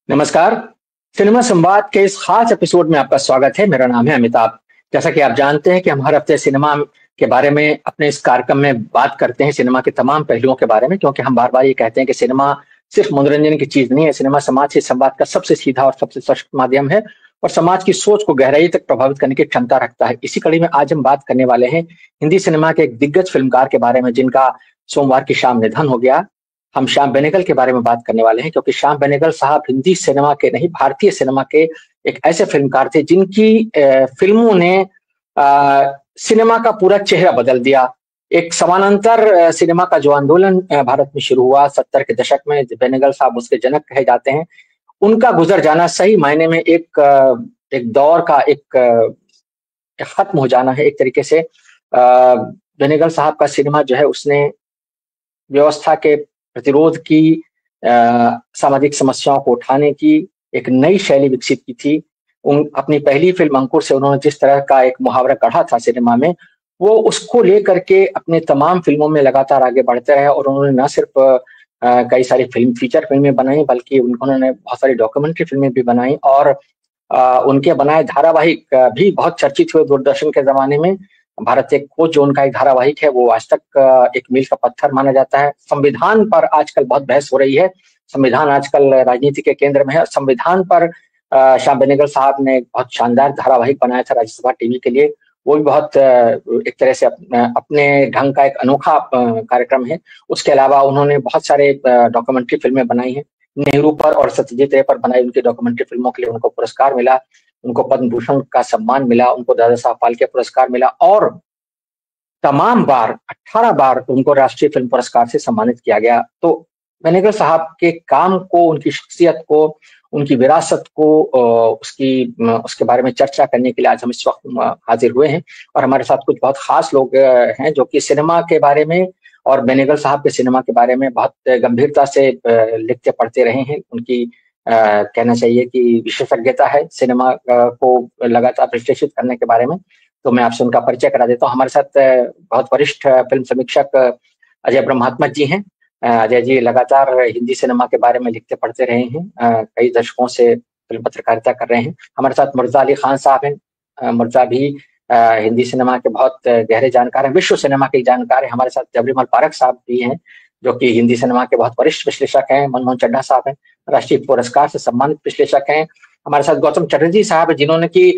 नमस्कार। सिनेमा संवाद के इस खास एपिसोड में आपका स्वागत है। मेरा नाम है अमिताभ। जैसा कि आप जानते हैं कि हम हर हफ्ते सिनेमा के बारे में अपने इस कार्यक्रम में बात करते हैं, सिनेमा के तमाम पहलुओं के बारे में, क्योंकि हम बार-बार ये कहते हैं कि सिनेमा सिर्फ मनोरंजन की चीज़ नहीं है, सिनेमा समाज से संवाद का सबसे सीधा और सबसे सशक्त माध्यम है और समाज की सोच को गहराई तक प्रभावित करने की क्षमता रखता है। इसी कड़ी में आज हम बात करने वाले हैं हिंदी सिनेमा के एक दिग्गज फिल्मकार के बारे में, जिनका सोमवार की शाम निधन हो गया। हम श्याम बेनेगल के बारे में बात करने वाले हैं, क्योंकि श्याम बेनेगल साहब हिंदी सिनेमा के नहीं, भारतीय सिनेमा के एक ऐसे फिल्मकार थे जिनकी फिल्मों ने सिनेमा का पूरा चेहरा बदल दिया। एक समानांतर सिनेमा का जो आंदोलन भारत में शुरू हुआ 70 के दशक में, बेनेगल साहब उसके जनक कहे जाते हैं। उनका गुजर जाना सही मायने में एक दौर का खत्म हो जाना है एक तरीके से। बेनेगल साहब का सिनेमा जो है उसने व्यवस्था के प्रतिरोध की, सामाजिक समस्याओं को उठाने की एक नई शैली विकसित की थी। अपनी पहली फिल्म अंकुर से उन्होंने जिस तरह का एक मुहावरा गढ़ा था सिनेमा में, वो उसको लेकर के अपने तमाम फिल्मों में लगातार आगे बढ़ते रहे और उन्होंने न सिर्फ कई सारी फीचर फिल्में बनाई, बल्कि उन्होंने बहुत सारी डॉक्यूमेंट्री फिल्में भी बनाई और उनके बनाए धारावाहिक भी बहुत चर्चित हुए दूरदर्शन के ज़माने में। भारत एक खोज जो उनका एक धारावाहिक है, वो आज तक एक मील का पत्थर माना जाता है। संविधान पर आजकल बहुत बहस हो रही है। संविधान आजकल राजनीति के केंद्र में है। संविधान पर श्याम बेनेगल साहब ने एक बहुत शानदार धारावाहिक बनाया था राज्यसभा टीवी के लिए। वो भी बहुत एक तरह से अपने ढंग का एक अनोखा कार्यक्रम है। उसके अलावा उन्होंने बहुत सारे डॉक्यूमेंट्री फिल्में बनाई हैं। नेहरू पर और सत्यजीत रे पर बनाई उनकी डॉक्यूमेंट्री फिल्मों के लिए उनको पुरस्कार मिला, उनको पद्म भूषण का सम्मान मिला, उनको दादा साहब फाल्के पुरस्कार मिला और तमाम बार 18 बार उनको राष्ट्रीय फिल्म पुरस्कार से सम्मानित किया गया। तो बेनेगल साहब के काम को, उनकी शख्सियत को, उनकी विरासत को, उसके बारे में चर्चा करने के लिए आज हम इस वक्त हाजिर हुए हैं और हमारे साथ कुछ बहुत खास लोग हैं जो कि सिनेमा के बारे में और बेनेगल साहब के सिनेमा के बारे में बहुत गंभीरता से लिखते पढ़ते रहे हैं। उनकी कहना चाहिए कि विशेषज्ञता है सिनेमा को लगातार विश्लेषित करने के बारे में। तो मैं आपसे उनका परिचय करा देता हूँ। हमारे साथ बहुत वरिष्ठ फिल्म समीक्षक अजय ब्रह्मात्मा जी हैं। अजय जी लगातार हिंदी सिनेमा के बारे में लिखते पढ़ते रहे हैं, कई दशकों से फिल्म पत्रकारिता कर रहे हैं। हमारे साथ मुर्तजा अली खान साहब हैं। मुर्तजा भी हिंदी सिनेमा के बहुत गहरे जानकार हैं, विश्व सिनेमा के जानकार हैं। हमारे साथ जबरीमल पारक साहब भी हैं जो कि हिंदी सिनेमा के बहुत वरिष्ठ विश्लेषक हैं। मनमोहन चड्ढा साहब हैं, राष्ट्रीय पुरस्कार से सम्मानित विश्लेषक हैं। हमारे साथ गौतम चटर्जी साहब जिन्होंने की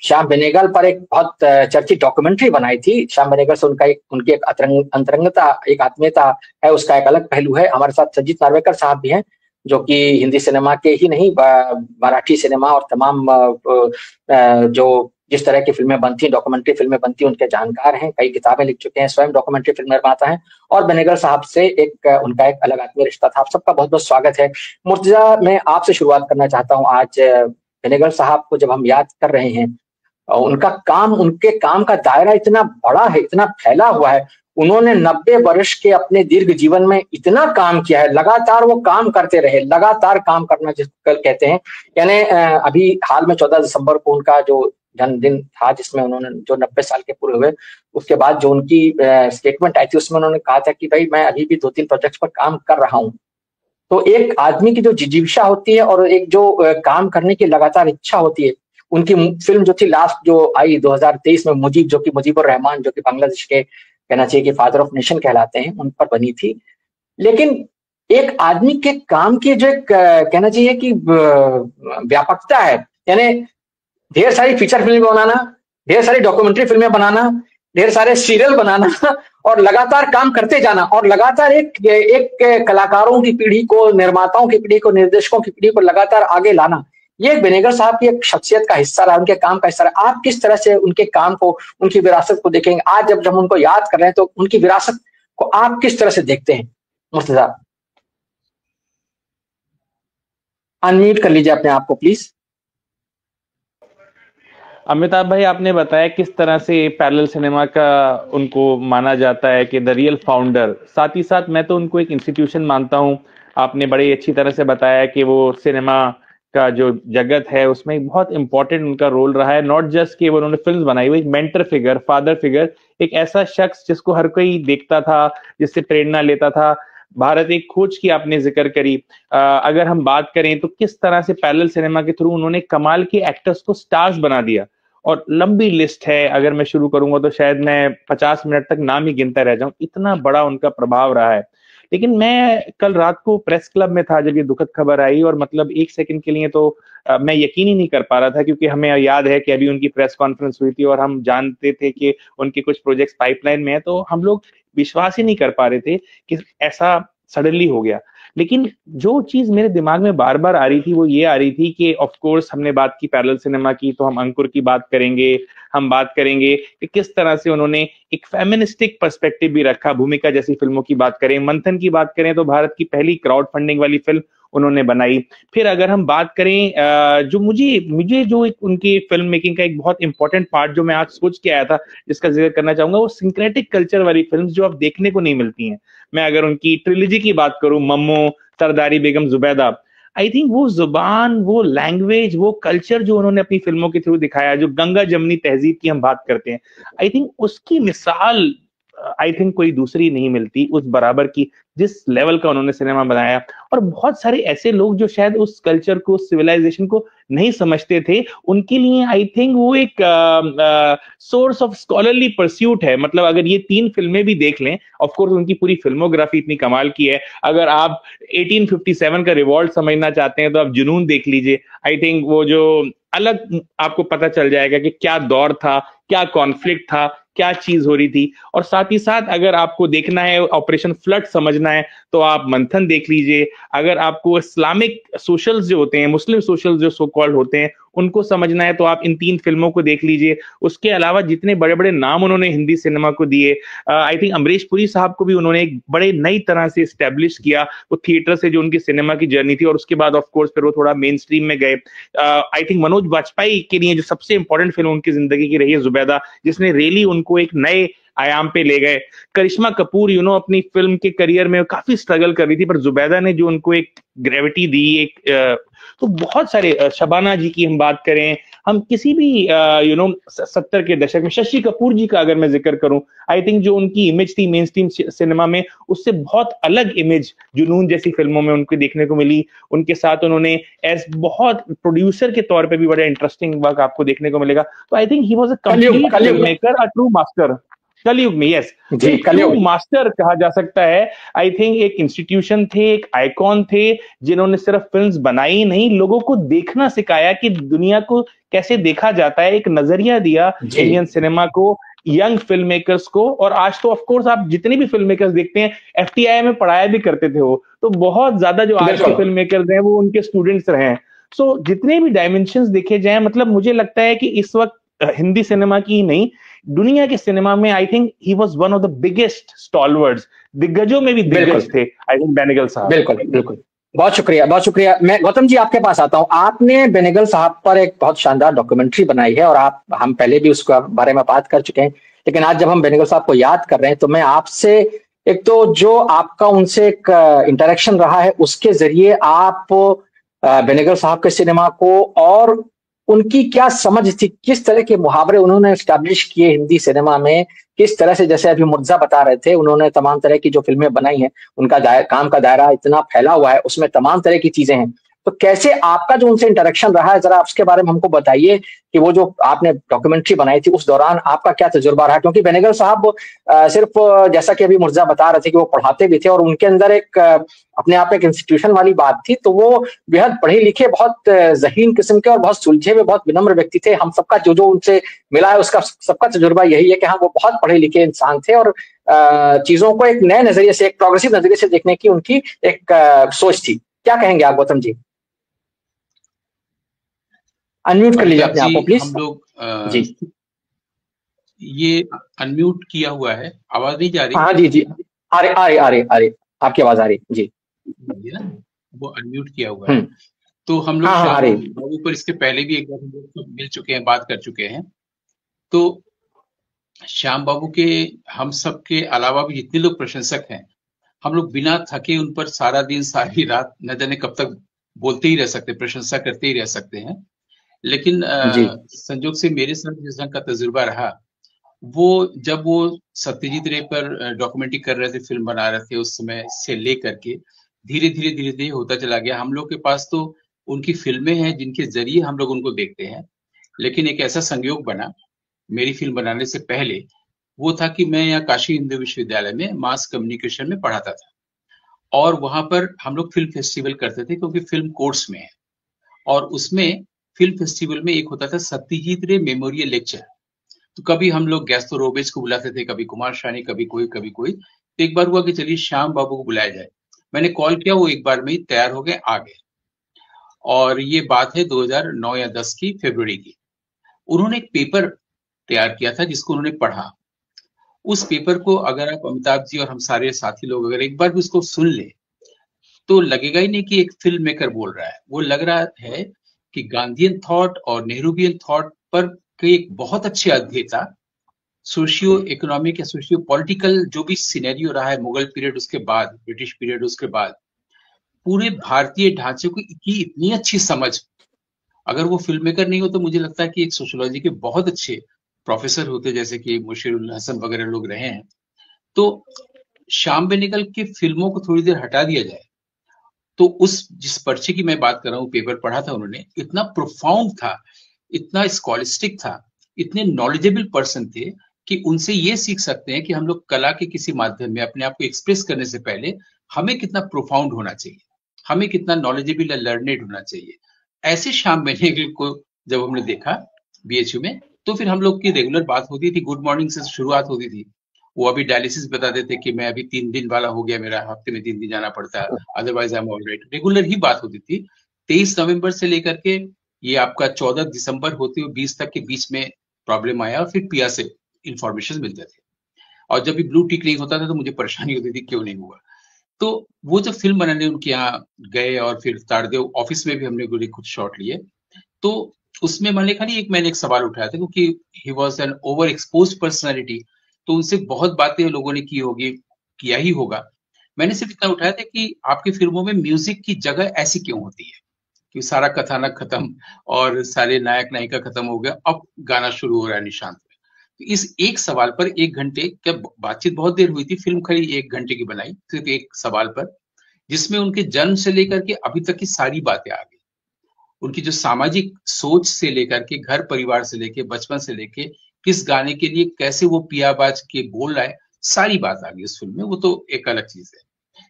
श्याम बेनेगल पर एक बहुत चर्चित डॉक्यूमेंट्री बनाई थी। श्याम बेनेगल से उनकी एक अंतरंगता, एक आत्मीयता है, उसका एक अलग पहलू है। हमारे साथ संजीत नार्वेकर साहब भी हैं जो कि हिंदी सिनेमा के ही नहीं, मराठी सिनेमा और तमाम जो जिस तरह की फिल्में बनती, डॉक्यूमेंट्री फिल्में बनती, उनके जानकार हैं, कई किताबें लिख चुके हैं, स्वयं डॉक्यूमेंट्री फिल्म निर्माता हैं और बेनेगल साहब से उनका एक अलग आत्मीय रिश्ता था। आप सबका बहुत बहुत स्वागत है। मुर्तजा, मैं आपसे शुरुआत करना चाहता हूँ। आज बेनेगल साहब को जब हम याद कर रहे हैं, उनके काम का दायरा इतना बड़ा है, इतना फैला हुआ है। उन्होंने 90 वर्ष के अपने दीर्घ जीवन में इतना काम किया है, लगातार वो काम करते रहे, लगातार काम करना जिसको कहते हैं। यानी अभी हाल में 14 दिसंबर को उनका जो जन्मदिन था, जिसमें उन्होंने जो 90 साल के पूरे हुए, उसके बाद जो उनकी स्टेटमेंट आई थी उसमें उन्होंने कहा था कि भाई मैं अभी भी 2-3 प्रोजेक्ट्स पर काम कर रहा हूँ। तो एक आदमी की जो जिजीविषा होती है और एक जो काम करने की लगातार इच्छा होती है, उनकी फिल्म जो थी लास्ट जो आई 2023 में, मुजीब, जो कि मुजीबुर रहमान, जो कि बांग्लादेश के कहना चाहिए कि फादर ऑफ नेशन कहलाते हैं, उन पर बनी थी। लेकिन एक आदमी के काम की जो एक कहना चाहिए कि व्यापकता है, यानी ढेर सारी फीचर फिल्में बनाना, ढेर सारी डॉक्यूमेंट्री फिल्में बनाना, ढेर सारे सीरियल बनाना और लगातार काम करते जाना और लगातार एक कलाकारों की पीढ़ी को, निर्माताओं की पीढ़ी को, निर्देशकों की पीढ़ी को लगातार आगे लाना, ये बेनेगल साहब की एक शख्सियत का हिस्सा रहा, उनके काम का हिस्सा रहा। आप किस तरह से उनके काम को, उनकी विरासत को देखेंगे? आज जब हम उनको याद कर रहे हैं तो उनकी विरासत को आप किस तरह से देखते हैं? मुर्तजा, अनम्यूट कर लीजिए अपने आप को प्लीज। अमिताभ भाई, आपने बताया किस तरह से पैरेलल सिनेमा का उनको माना जाता है कि द रियल फाउंडर। साथ ही साथ मैं तो उनको एक इंस्टीट्यूशन मानता हूं। आपने बड़ी अच्छी तरह से बताया कि वो सिनेमा का जो जगत है उसमें एक बहुत इंपॉर्टेंट उनका रोल रहा है। नॉट जस्ट कि वो उन्होंने फिल्म बनाई, वो एक मेंटर फिगर, फादर फिगर, एक ऐसा शख्स जिसको हर कोई देखता था, जिससे प्रेरणा लेता था। भारत एक खोज की आपने जिक्र करी। अगर हम बात करें तो किस तरह से पैरेलल सिनेमा के थ्रू उन्होंने कमाल के एक्टर्स को स्टार्स बना दिया, और लंबी लिस्ट है, अगर मैं शुरू करूंगा तो शायद मैं 50 मिनट तक नाम ही गिनता रह जाऊं, इतना बड़ा उनका प्रभाव रहा है। लेकिन मैं कल रात को प्रेस क्लब में था जब ये दुखद खबर आई, और मतलब एक सेकंड के लिए तो मैं यकीन ही नहीं कर पा रहा था, क्योंकि हमें याद है कि अभी उनकी प्रेस कॉन्फ्रेंस हुई थी और हम जानते थे कि उनके कुछ प्रोजेक्ट्स पाइपलाइन में है, तो हम लोग विश्वास ही नहीं कर पा रहे थे कि ऐसा सडनली हो गया। लेकिन जो चीज मेरे दिमाग में बार बार आ रही थी वो ये आ रही थी कि ऑफ कोर्स हमने बात की पैरेलल सिनेमा की, तो हम अंकुर की बात करेंगे, हम बात करेंगे कि किस तरह से उन्होंने एक फेमिनिस्टिक पर्सपेक्टिव भी रखा। भूमिका जैसी फिल्मों की बात करें, मंथन की बात करें तो भारत की पहली क्राउड फंडिंग वाली फिल्म उन्होंने बनाई। फिर अगर हम बात करें जो मुझे मुझे जो एक उनकी फिल्म मेकिंग का एक बहुत इंपॉर्टेंट पार्ट जो मैं आज सोच के आया था जिसका जिक्र करना चाहूंगा, वो सिंक्रेटिक कल्चर वाली फिल्म जो अब देखने को नहीं मिलती हैं। मैं अगर उनकी ट्रिलॉजी की बात करूं, मम्मो, सरदारी बेगम, जुबैदा, आई थिंक वो जुबान, वो लैंग्वेज, वो कल्चर जो उन्होंने अपनी फिल्मों के थ्रू दिखाया, जो गंगा जमनी तहजीब की हम बात करते हैं, आई थिंक उसकी मिसाल आई थिंक कोई दूसरी नहीं मिलती उस बराबर की, जिस लेवल का उन्होंने सिनेमा बनाया। और बहुत सारे ऐसे लोग जो शायद उस कल्चर को, सिविलाइजेशन को नहीं समझते थे, उनके लिए आई थिंक वो एक सोर्स ऑफ स्कॉलरली परस्यूट है। मतलब अगर ये 3 फिल्में भी देख लें, ऑफ कोर्स उनकी पूरी फिल्मोग्राफी इतनी कमाल की है। अगर आप 1857 का रिवॉल्ट समझना चाहते हैं तो आप जुनून देख लीजिए। आई थिंक वो जो अलग आपको पता चल जाएगा कि क्या दौर था, क्या कॉन्फ्लिक्ट था, क्या चीज हो रही थी। और साथ ही साथ अगर आपको देखना है, ऑपरेशन फ्लड समझना है, तो आप मंथन देख लीजिए। अगर आपको इस्लामिक सोशल्स जो होते हैं, मुस्लिम सोशल्स जो सो कॉल्ड होते हैं, उनको समझना है तो आप इन 3 फिल्मों को देख लीजिए। उसके अलावा जितने बड़े बड़े नाम उन्होंने हिंदी सिनेमा को दिए, आई थिंक अमरीश पुरी साहब को भी उन्होंने एक बड़े नई तरह से स्टैब्लिश किया, वो थिएटर से जो उनकी सिनेमा की जर्नी थी, और उसके बाद ऑफ कोर्स फिर वो थोड़ा मेन स्ट्रीम में गए। आई थिंक मनोज वाजपेयी के लिए जो सबसे इंपॉर्टेंट फिल्म उनकी जिंदगी की रही है जुबैदा, जिसने रियली उनको एक नए आयाम पे ले गए। करिश्मा कपूर अपनी फिल्म के करियर में काफी स्ट्रगल कर रही थी, पर जुबैदा ने जो उनको एक ग्रेविटी दी, एक तो बहुत सारे, शबाना जी की हम बात करें, हम किसी भी 70 के दशक में शशि कपूर जी का अगर मैं जिक्र करूं, आई थिंक जो उनकी इमेज थी मेन स्ट्रीम सिनेमा में, उससे बहुत अलग इमेज जुनून जैसी फिल्मों में उनको देखने को मिली। उनके साथ उन्होंने एज बहुत प्रोड्यूसर के तौर पे भी बड़ा इंटरेस्टिंग वर्क आपको देखने को मिलेगा। तो I think he was a complete film maker, a true master. कलयुग में, यस, ट्रू मास्टर कहा जा सकता है। आई थिंक एक इंस्टीट्यूशन थे, एक आइकॉन थे, जिन्होंने सिर्फ फिल्म्स बनाई नहीं, लोगों को देखना सिखाया कि दुनिया को कैसे देखा जाता है, एक नजरिया दिया इंडियन सिनेमा को, यंग फिल्म मेकर्स को। और आज तो ऑफ कोर्स आप जितने भी फिल्म मेकर्स देखते हैं, एफटीआई में पढ़ाया भी करते थे वो, तो बहुत ज्यादा जो आज के फिल्म मेकर्स हैं वो उनके स्टूडेंट्स रहे हैं। सो जितने भी डायमेंशंस देखे जाए, मतलब मुझे लगता है कि इस वक्त हिंदी सिनेमा की ही नहीं, दुनिया के सिनेमा में I think he was one of the biggest stalwarts, दिग्गजों में भी दिग्गज थे आई थिंक बेनेगल साहब। बिल्कुल बिल्कुल, बहुत शुक्रिया, बहुत शुक्रिया। मैं गौतम जी आपके पास आता हूं। आपने बेनेगल साहब पर एक बहुत शानदार डॉक्यूमेंट्री बनाई है, और हम पहले भी उसके बारे में बात कर चुके हैं, लेकिन आज जब हम बेनेगल साहब को याद कर रहे हैं तो मैं आपसे, एक तो जो आपका उनसे एक इंटरेक्शन रहा है, उसके जरिए आप बेनेगल साहब के सिनेमा को और उनकी क्या समझ थी, किस तरह के मुहावरे उन्होंने एस्टैब्लिश किए हिंदी सिनेमा में, किस तरह से, जैसे अभी मुर्जा बता रहे थे, उन्होंने तमाम तरह की जो फिल्में बनाई हैं, उनका काम का दायरा इतना फैला हुआ है, उसमें तमाम तरह की चीजें हैं। तो कैसे आपका जो उनसे इंटरेक्शन रहा है, जरा उसके बारे में हमको बताइए कि वो जो आपने डॉक्यूमेंट्री बनाई थी उस दौरान आपका क्या तजुर्बा रहा। क्योंकि बेनेगल साहब सिर्फ जैसा कि अभी मुर्जा बता रहे थे कि वो पढ़ाते भी थे, और उनके अंदर एक अपने आप एक इंस्टीट्यूशन वाली बात थी, तो वो बेहद पढ़े लिखे, बहुत ज़हीन किस्म के और बहुत सुलझे हुए, बहुत विनम्र व्यक्ति थे। हम सबका जो उनसे मिला है उसका सबका तजुर्बा यही है कि हाँ, वो बहुत पढ़े लिखे इंसान थे, और चीजों को एक नए नजरिए से, एक प्रोग्रेसिव नजरिए से देखने की उनकी एक सोच थी। क्या कहेंगे आप गौतम जी? अनम्यूट कर लीजिए अपने आप को प्लीज। हम लोग जी, ये अनम्यूट किया हुआ है, आवाज नहीं जा रही? हाँ जी जी, आ रही, आपकी आवाज आ रही जी, वो अनम्यूट किया हुआ है। तो हम लोग श्याम बाबू पर इसके पहले भी एक बार हम लोग मिल चुके हैं, बात कर चुके हैं। तो श्याम बाबू के, हम सब के अलावा भी जितने लोग प्रशंसक हैं, हम लोग बिना थके उन पर सारा दिन सारी रात न जाने कब तक बोलते ही रह सकते, प्रशंसा करते ही रह सकते हैं। लेकिन संजोग से मेरे साथ जिस ढंग का तजुर्बा रहा, वो जब वो सत्यजीत रे पर डॉक्यूमेंट्री कर रहे थे, फिल्म बना रहे थे, उस समय से लेकर के धीरे धीरे होता चला गया। हम लोग के पास तो उनकी फिल्में हैं जिनके जरिए हम लोग उनको देखते हैं, लेकिन एक ऐसा संयोग बना मेरी फिल्म बनाने से पहले, वो था कि मैं यहाँ काशी हिंदू विश्वविद्यालय में मास कम्युनिकेशन में पढ़ाता था, और वहां पर हम लोग फिल्म फेस्टिवल करते थे क्योंकि फिल्म कोर्स में है, और उसमें फिल्म फेस्टिवल में एक होता था सत्यजीत रे मेमोरियल लेक्चर। तो कभी हम लोग गैस्तो रोबेज को बुलाते थे, कभी कुमार शानी, कभी कोई। तो एक बार हुआ कि चलिए श्याम बाबू को बुलाया जाए। मैंने कॉल किया, वो एक बार में ही तैयार हो गए, आ गए। और ये बात है 2009 या 10 की फरवरी की। उन्होंने एक पेपर तैयार किया था जिसको उन्होंने पढ़ा। उस पेपर को अगर आप अमिताभ जी और हम सारे साथी लोग अगर एक बार भी उसको सुन ले तो लगेगा ही नहीं कि एक फिल्म मेकर बोल रहा है। वो लग रहा है कि गांधीयन थॉट और नेहरूवियन थॉट पर के एक बहुत अच्छे अध्येता, सोशियो इकोनॉमिक या सोशियो पॉलिटिकल जो भी सिनेरियो रहा है मुगल पीरियड, उसके बाद ब्रिटिश पीरियड, उसके बाद पूरे भारतीय ढांचे की इतनी अच्छी समझ। अगर वो फिल्म मेकर नहीं हो तो मुझे लगता है कि एक सोशियोलॉजी के बहुत अच्छे प्रोफेसर होते, जैसे कि मुशीरुल हसन वगैरह लोग रहे हैं। तो श्याम बेनेगल की फिल्मों को थोड़ी देर हटा दिया जाए तो उस जिस पर्चे की मैं बात कर रहा हूँ, पेपर पढ़ा था उन्होंने, इतना प्रोफाउंड था, इतना स्कॉलिस्टिक था, इतने नॉलेजेबल पर्सन थे कि उनसे ये सीख सकते हैं कि हम लोग कला के किसी माध्यम में अपने आप को एक्सप्रेस करने से पहले हमें कितना प्रोफाउंड होना चाहिए, हमें कितना नॉलेजेबल या लर्नेड होना चाहिए। ऐसे श्याम बेनेगल को जब हमने देखा बीएचयू में, तो फिर हम लोग की रेगुलर बात होती थी, गुड मॉर्निंग से शुरुआत होती थी। वो अभी डायलिसिस बता देते कि मैं अभी 3 दिन वाला हो गया, मेरा हफ्ते में 3 दिन जाना पड़ता है, otherwise I am alright. Regular ही बात होती थी। 23 नवंबर से लेकर के ये आपका 14 दिसंबर होते हुए 20 तक के बीच में प्रॉब्लम आया, और फिर पिया से इंफॉर्मेशन मिलते थे। और जब भी ब्लू टिक नहीं होता था तो मुझे परेशानी होती थी क्यों नहीं हुआ। तो वो जब फिल्म बनाने उनके यहाँ गए और फिर तारदेव ऑफिस में भी हमने कुछ शॉट लिए, तो उसमें मैंने एक सवाल उठाया था, क्योंकि he was an over expose personality, तो उनसे बहुत बातें लोगों ने की होगी, किया ही होगा। मैंने सिर्फ इतना उठाया था कि आपकी फिल्मों में म्यूजिक की जगह ऐसी क्यों होती है कि सारा कथानक खत्म और सारे नायक नायिका खत्म हो गया, अब गाना शुरू हो रहा है निशांत में। तो इस एक सवाल पर 1 घंटे, क्या बातचीत बहुत देर हुई थी, फिल्म खड़ी 1 घंटे की बनाई सिर्फ एक सवाल पर, जिसमें उनके जन्म से लेकर के अभी तक की सारी बातें आ गई। उनकी जो सामाजिक सोच से लेकर के, घर परिवार से लेके, बचपन से लेके, किस गाने के लिए कैसे वो पियाबाज के बोल रहा है, सारी बात आ गई उस फिल्म में। वो तो एक अलग चीज है।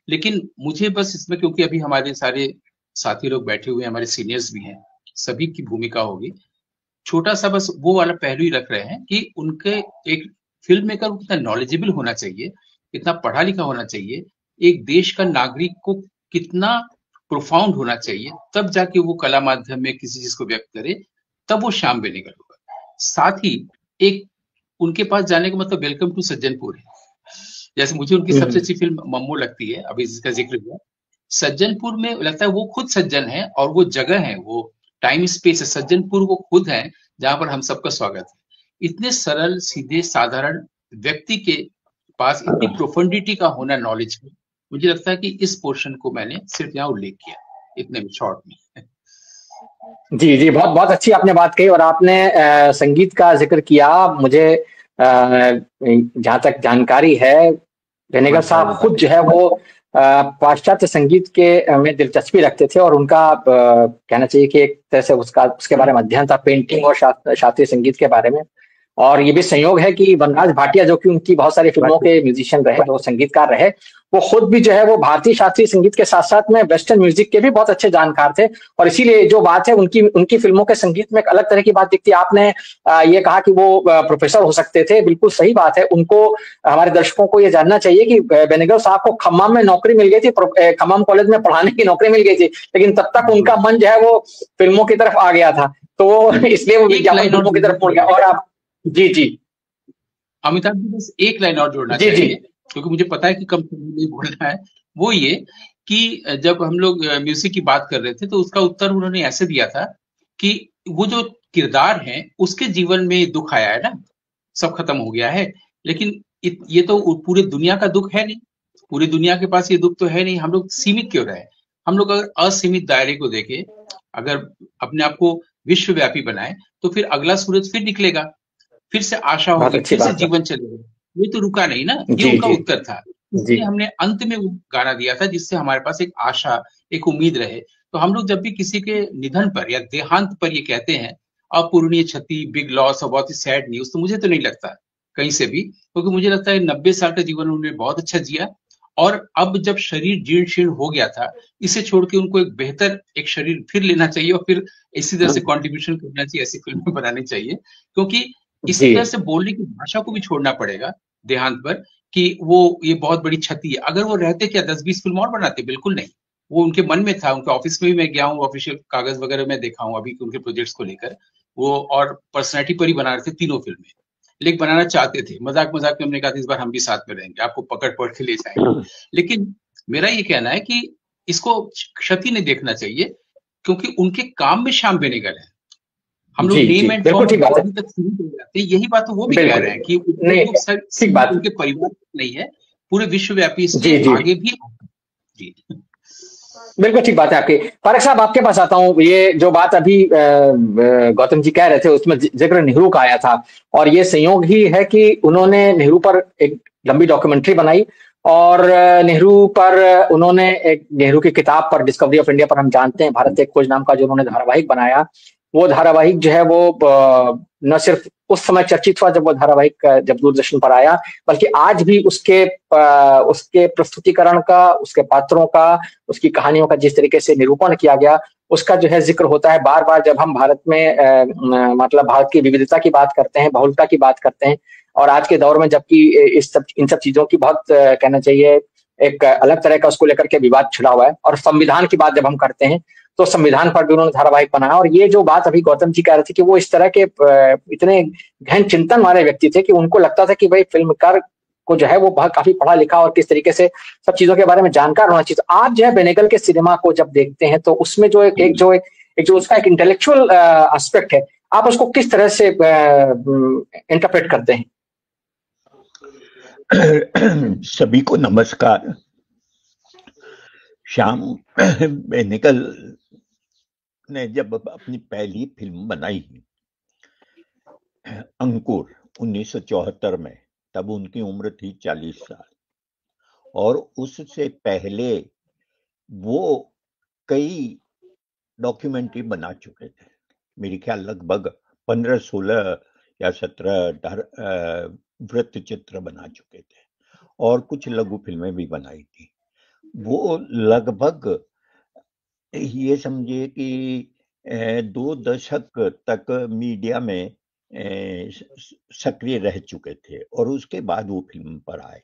लेकिन मुझे बस इसमें, क्योंकि अभी हमारे सारे साथी लोग बैठे हुए हैं, हमारे सीनियर्स भी हैं, सभी की भूमिका होगी, छोटा सा बस वो वाला पहलू ही रख रहे हैं कि उनके एक फिल्म मेकर को कितना नॉलेजेबल होना चाहिए, कितना पढ़ा लिखा होना चाहिए, एक देश का नागरिक को कितना प्रोफाउंड होना चाहिए, तब जाके वो कला माध्यम में किसी चीज को व्यक्त करे, तब वो श्याम बेनेगल होगा। साथ ही एक उनके पास जाने का मतलब वेलकम टू सज्जनपुर है। जैसे मुझे उनकी सबसे अच्छी फिल्म मम्मू लगती है, अभी जिसका जिक्र हुआ, सज्जनपुर में लगता है वो खुद सज्जन है, और वो जगह है, वो टाइम स्पेस है, सज्जनपुर वो खुद है जहां पर हम सबका स्वागत है। इतने सरल सीधे साधारण व्यक्ति के पास इतनी प्रोफंडिटी का होना नॉलेज में, मुझे लगता है कि इस पोर्शन को मैंने सिर्फ यहाँ उल्लेख किया इतने शॉर्ट में। जी जी, बहुत बहुत अच्छी आपने बात कही। और आपने संगीत का जिक्र किया। मुझे जहां तक जानकारी है, बेनेगल साहब खुद जो है वो पाश्चात्य संगीत के में दिलचस्पी रखते थे, और उनका कहना चाहिए कि एक तरह से उसके बारे में अध्ययन था, पेंटिंग और शास्त्रीय संगीत के बारे में। और ये भी संयोग है कि वनराज भाटिया, जो कि उनकी बहुत सारी फिल्मों के म्यूजिशियन रहे, जो संगीतकार रहे, वो खुद भी जो है वो भारतीय शास्त्रीय संगीत के साथ साथ में वेस्टर्न म्यूजिक के भी बहुत अच्छे जानकार थे। और इसीलिए जो बात है, उनकी फिल्मों के संगीत में एक अलग तरह की बात दिखती है। आपने ये कहा कि वो प्रोफेसर हो सकते थे, बिल्कुल सही बात है। उनको, हमारे दर्शकों को ये जानना चाहिए कि बेनेगल साहब को खम्मम में नौकरी मिल गई थी, खम्मम कॉलेज में पढ़ाने की नौकरी मिल गई थी, लेकिन तब तक उनका मन जो है वो फिल्मों की तरफ आ गया था, तो इसलिए वो विज्ञापन फिल्मों की तरफ मुड़ गया। और आप जी जी अमिताभ जी, बस एक लाइन और जोड़ना चाहिए, क्योंकि मुझे पता है कि कम समय में बोलना है। वो ये कि जब हम लोग म्यूजिक की बात कर रहे थे तो उसका उत्तर उन्होंने ऐसे दिया था कि वो जो किरदार है उसके जीवन में दुख आया है ना, सब खत्म हो गया है, लेकिन ये तो पूरी दुनिया का दुख है नहीं, पूरी दुनिया के पास ये दुख तो है नहीं, हम लोग सीमित क्यों रहे? हम लोग अगर असीमित दायरे को देखें, अगर अपने आप को विश्वव्यापी बनाए, तो फिर अगला सूरज फिर निकलेगा, फिर से आशा होगी, फिर से जीवन चलेगा, ये तो रुका नहीं ना, ये उनका उत्तर था। इसलिए हमने अंत में वो गाना दिया था जिससे हमारे पास एक आशा, एक उम्मीद रहे। तो हम लोग जब भी किसी के निधन पर या देहांत पर ये कहते हैं अपूरणीय क्षति, बिग लॉस और बहुत ही सैड न्यूज, तो मुझे तो नहीं लगता कहीं से भी, क्योंकि मुझे लगता है 90 साल का जीवन उन्होंने बहुत अच्छा जिया, और अब जब शरीर जीर्ण शीर्ण हो गया था, इसे छोड़ के उनको एक बेहतर एक शरीर फिर लेना चाहिए और फिर इसी तरह से कंट्रीब्यूशन करना चाहिए, ऐसी फिल्में बनानी चाहिए, क्योंकि इस तरह से बोलने की भाषा को भी छोड़ना पड़ेगा देहांत पर कि वो ये बहुत बड़ी क्षति है। अगर वो रहते क्या 10-20 फिल्म और बनाते? बिल्कुल नहीं। वो उनके मन में था, उनके ऑफिस में भी मैं गया हूँ, ऑफिशियल कागज वगैरह में देखा हूँ अभी उनके प्रोजेक्ट्स को लेकर, वो और पर्सनैलिटी पर ही बना रहे थे तीनों फिल्में, लेकिन बनाना चाहते थे। मजाक मजाक में हमने कहा था इस बार हम भी साथ में रहेंगे, आपको पकड़ पकड़ के ले जाएंगे। लेकिन मेरा ये कहना है कि इसको क्षति नहीं देखना चाहिए, क्योंकि उनके काम में श्याम बेनेगल है। हम लोग नेम एंड फॉर्म तक सीमित हो जाते हैं, यही बात वो भी कह रहे हैं कि उनके परिवार नहीं है, पूरे विश्वव्यापी इसलिए आगे भी। जी बिल्कुल ठीक बात है आपकी। फारक साहब, आपके पास आता हूँ। ये जो बात अभी गौतम जी कह रहे थे उसमें जिक्र नेहरू का आया था, और ये संयोग ही है कि उन्होंने नेहरू पर एक लंबी डॉक्यूमेंट्री बनाई, और नेहरू पर उन्होंने एक नेहरू की किताब पर, डिस्कवरी ऑफ इंडिया पर, हम जानते हैं भारत एक खोज नाम का जो उन्होंने धारावाहिक बनाया, वो धारावाहिक जो है वो न सिर्फ उस समय चर्चित हुआ जब वो धारावाहिक जब दूरदर्शन पर आया, बल्कि आज भी उसके प्रस्तुतिकरण का, उसके पात्रों का, उसकी कहानियों का जिस तरीके से निरूपण किया गया, उसका जो है जिक्र होता है बार बार जब हम भारत में मतलब भारत की विविधता की बात करते हैं, बहुलता की बात करते हैं। और आज के दौर में जबकि इन सब चीजों की बहुत कहना चाहिए एक अलग तरह का उसको लेकर के विवाद छिड़ा हुआ है, और संविधान की बात जब हम करते हैं तो संविधान पर भी उन्होंने धारावाहिक बनाया। और ये जो बात अभी गौतम जी कह रहे थे कि वो इस तरह के इतने गहन चिंतन वाले व्यक्ति थे कि उनको लगता था कि भाई फिल्मकार को जो है वो काफी पढ़ा लिखा और किस तरीके से सब चीजों के बारे में जानकार होना चाहिए। तो आप जो है बेनेगल के सिनेमा को जब देखते हैं तो उसमें जो जो उसका एक इंटेलेक्चुअल एस्पेक्ट है, आप उसको किस तरह से इंटरप्रेट करते हैं? सभी को नमस्कार। श्याम बेनेगल ने जब अपनी पहली फिल्म बनाई अंकुर 1974 में, तब उनकी उम्र थी 40 साल, और उससे पहले वो कई डॉक्यूमेंट्री बना चुके थे। मेरे ख्याल लगभग 15, 16 या 17 वृत्त चित्र बना चुके थे, और कुछ लघु फिल्में भी बनाई थी। वो लगभग ये समझिए कि 2 दशक तक मीडिया में सक्रिय रह चुके थे, और उसके बाद वो फिल्म पर आए।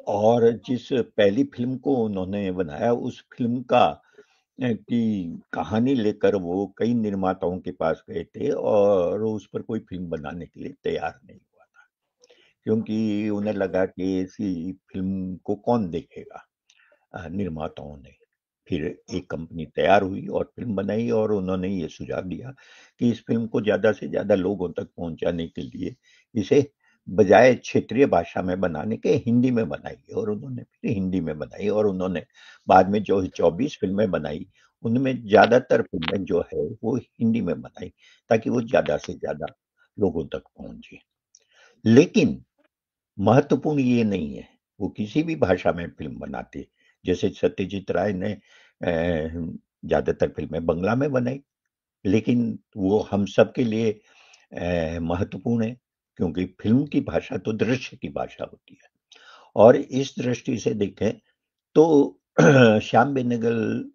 और जिस पहली फिल्म को उन्होंने बनाया, उस फिल्म का की कहानी लेकर वो कई निर्माताओं के पास गए थे, और उस पर कोई फिल्म बनाने के लिए तैयार नहीं हुआ था, क्योंकि उन्हें लगा कि ऐसी फिल्म को कौन देखेगा। निर्माताओं ने फिर एक कंपनी तैयार हुई और फिल्म बनाई, और उन्होंने ये सुझाव दिया कि इस फिल्म को ज्यादा से ज्यादा लोगों तक पहुंचाने के लिए इसे बजाय क्षेत्रीय भाषा में बनाने के हिंदी में बनाई, और उन्होंने फिर हिंदी में बनाई। और उन्होंने बाद में जो 24 फिल्में बनाई, उनमें ज्यादातर फिल्में जो है वो हिंदी में बनाई, ताकि वो ज्यादा से ज्यादा लोगों तक पहुंचे। लेकिन महत्वपूर्ण ये नहीं है, वो किसी भी भाषा में फिल्म बनाते। जैसे सत्यजीत राय ने ज्यादातर फिल्में बंगला में बनाई, लेकिन वो हम सब के लिए महत्वपूर्ण है, क्योंकि फिल्म की भाषा तो दृश्य की भाषा होती है। और इस दृष्टि से देखें तो श्याम बेनेगल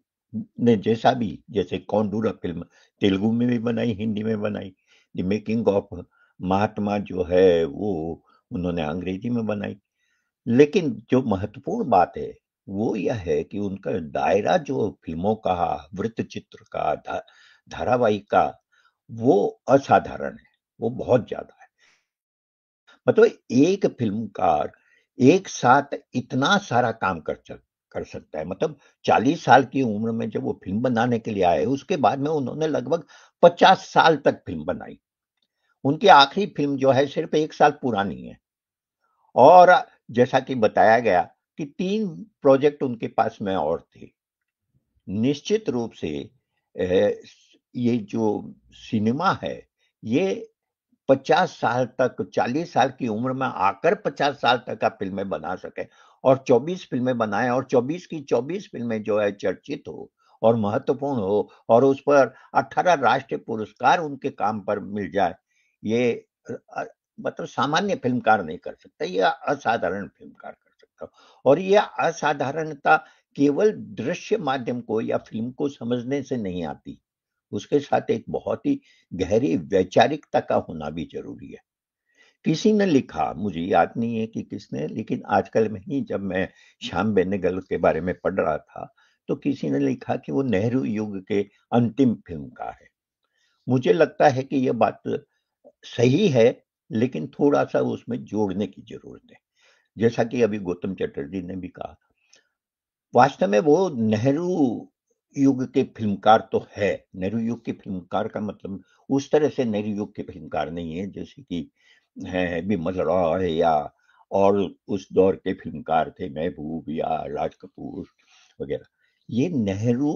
ने जैसे कौंडूरा फिल्म तेलुगु में भी बनाई, हिंदी में बनाई। द मेकिंग ऑफ महात्मा जो है वो उन्होंने अंग्रेजी में बनाई। लेकिन जो महत्वपूर्ण बात है वो यह है कि उनका दायरा जो फिल्मों का, वृत्त चित्र का, धारावाहिक का, वो असाधारण है, वो बहुत ज्यादा है। मतलब एक फिल्मकार एक साथ इतना सारा काम कर सकता है। मतलब 40 साल की उम्र में जब वो फिल्म बनाने के लिए आए, उसके बाद में उन्होंने लगभग 50 साल तक फिल्म बनाई। उनकी आखिरी फिल्म जो है सिर्फ 1 साल पुरानी है। और जैसा कि बताया गया कि 3 प्रोजेक्ट उनके पास में और थे। निश्चित रूप से ये जो सिनेमा है, ये 50 साल तक, 40 साल की उम्र में आकर 50 साल तक आप फिल्में बना सके और 24 फिल्में बनाए और 24 की 24 फिल्में जो है चर्चित हो और महत्वपूर्ण हो और उस पर 18 राष्ट्रीय पुरस्कार उनके काम पर मिल जाए, ये मतलब सामान्य फिल्मकार नहीं कर सकता, ये असाधारण फिल्मकार कर सकता। और ये असाधारणता केवल दृश्य माध्यम को या फिल्म को समझने से नहीं आती, उसके साथ एक बहुत ही गहरी वैचारिकता का होना भी जरूरी है। किसी ने लिखा, मुझे याद नहीं है कि किसने, लेकिन आजकल में ही जब मैं श्याम बेनेगल के बारे में पढ़ रहा था तो किसी ने लिखा कि वो नेहरू युग के अंतिम फिल्मकार है। मुझे लगता है कि यह बात सही है, लेकिन थोड़ा सा उसमें जोड़ने की जरूरत है। जैसा कि अभी गौतम चटर्जी ने भी कहा, वास्तव में वो नेहरू युग के फिल्मकार तो है। नेहरू युग के फिल्मकार का मतलब उस तरह से नेहरू युग के फिल्मकार नहीं है जैसे कि है बिमल रॉय या और उस दौर के फिल्मकार थे महबूब या राज कपूर वगैरह। ये नेहरू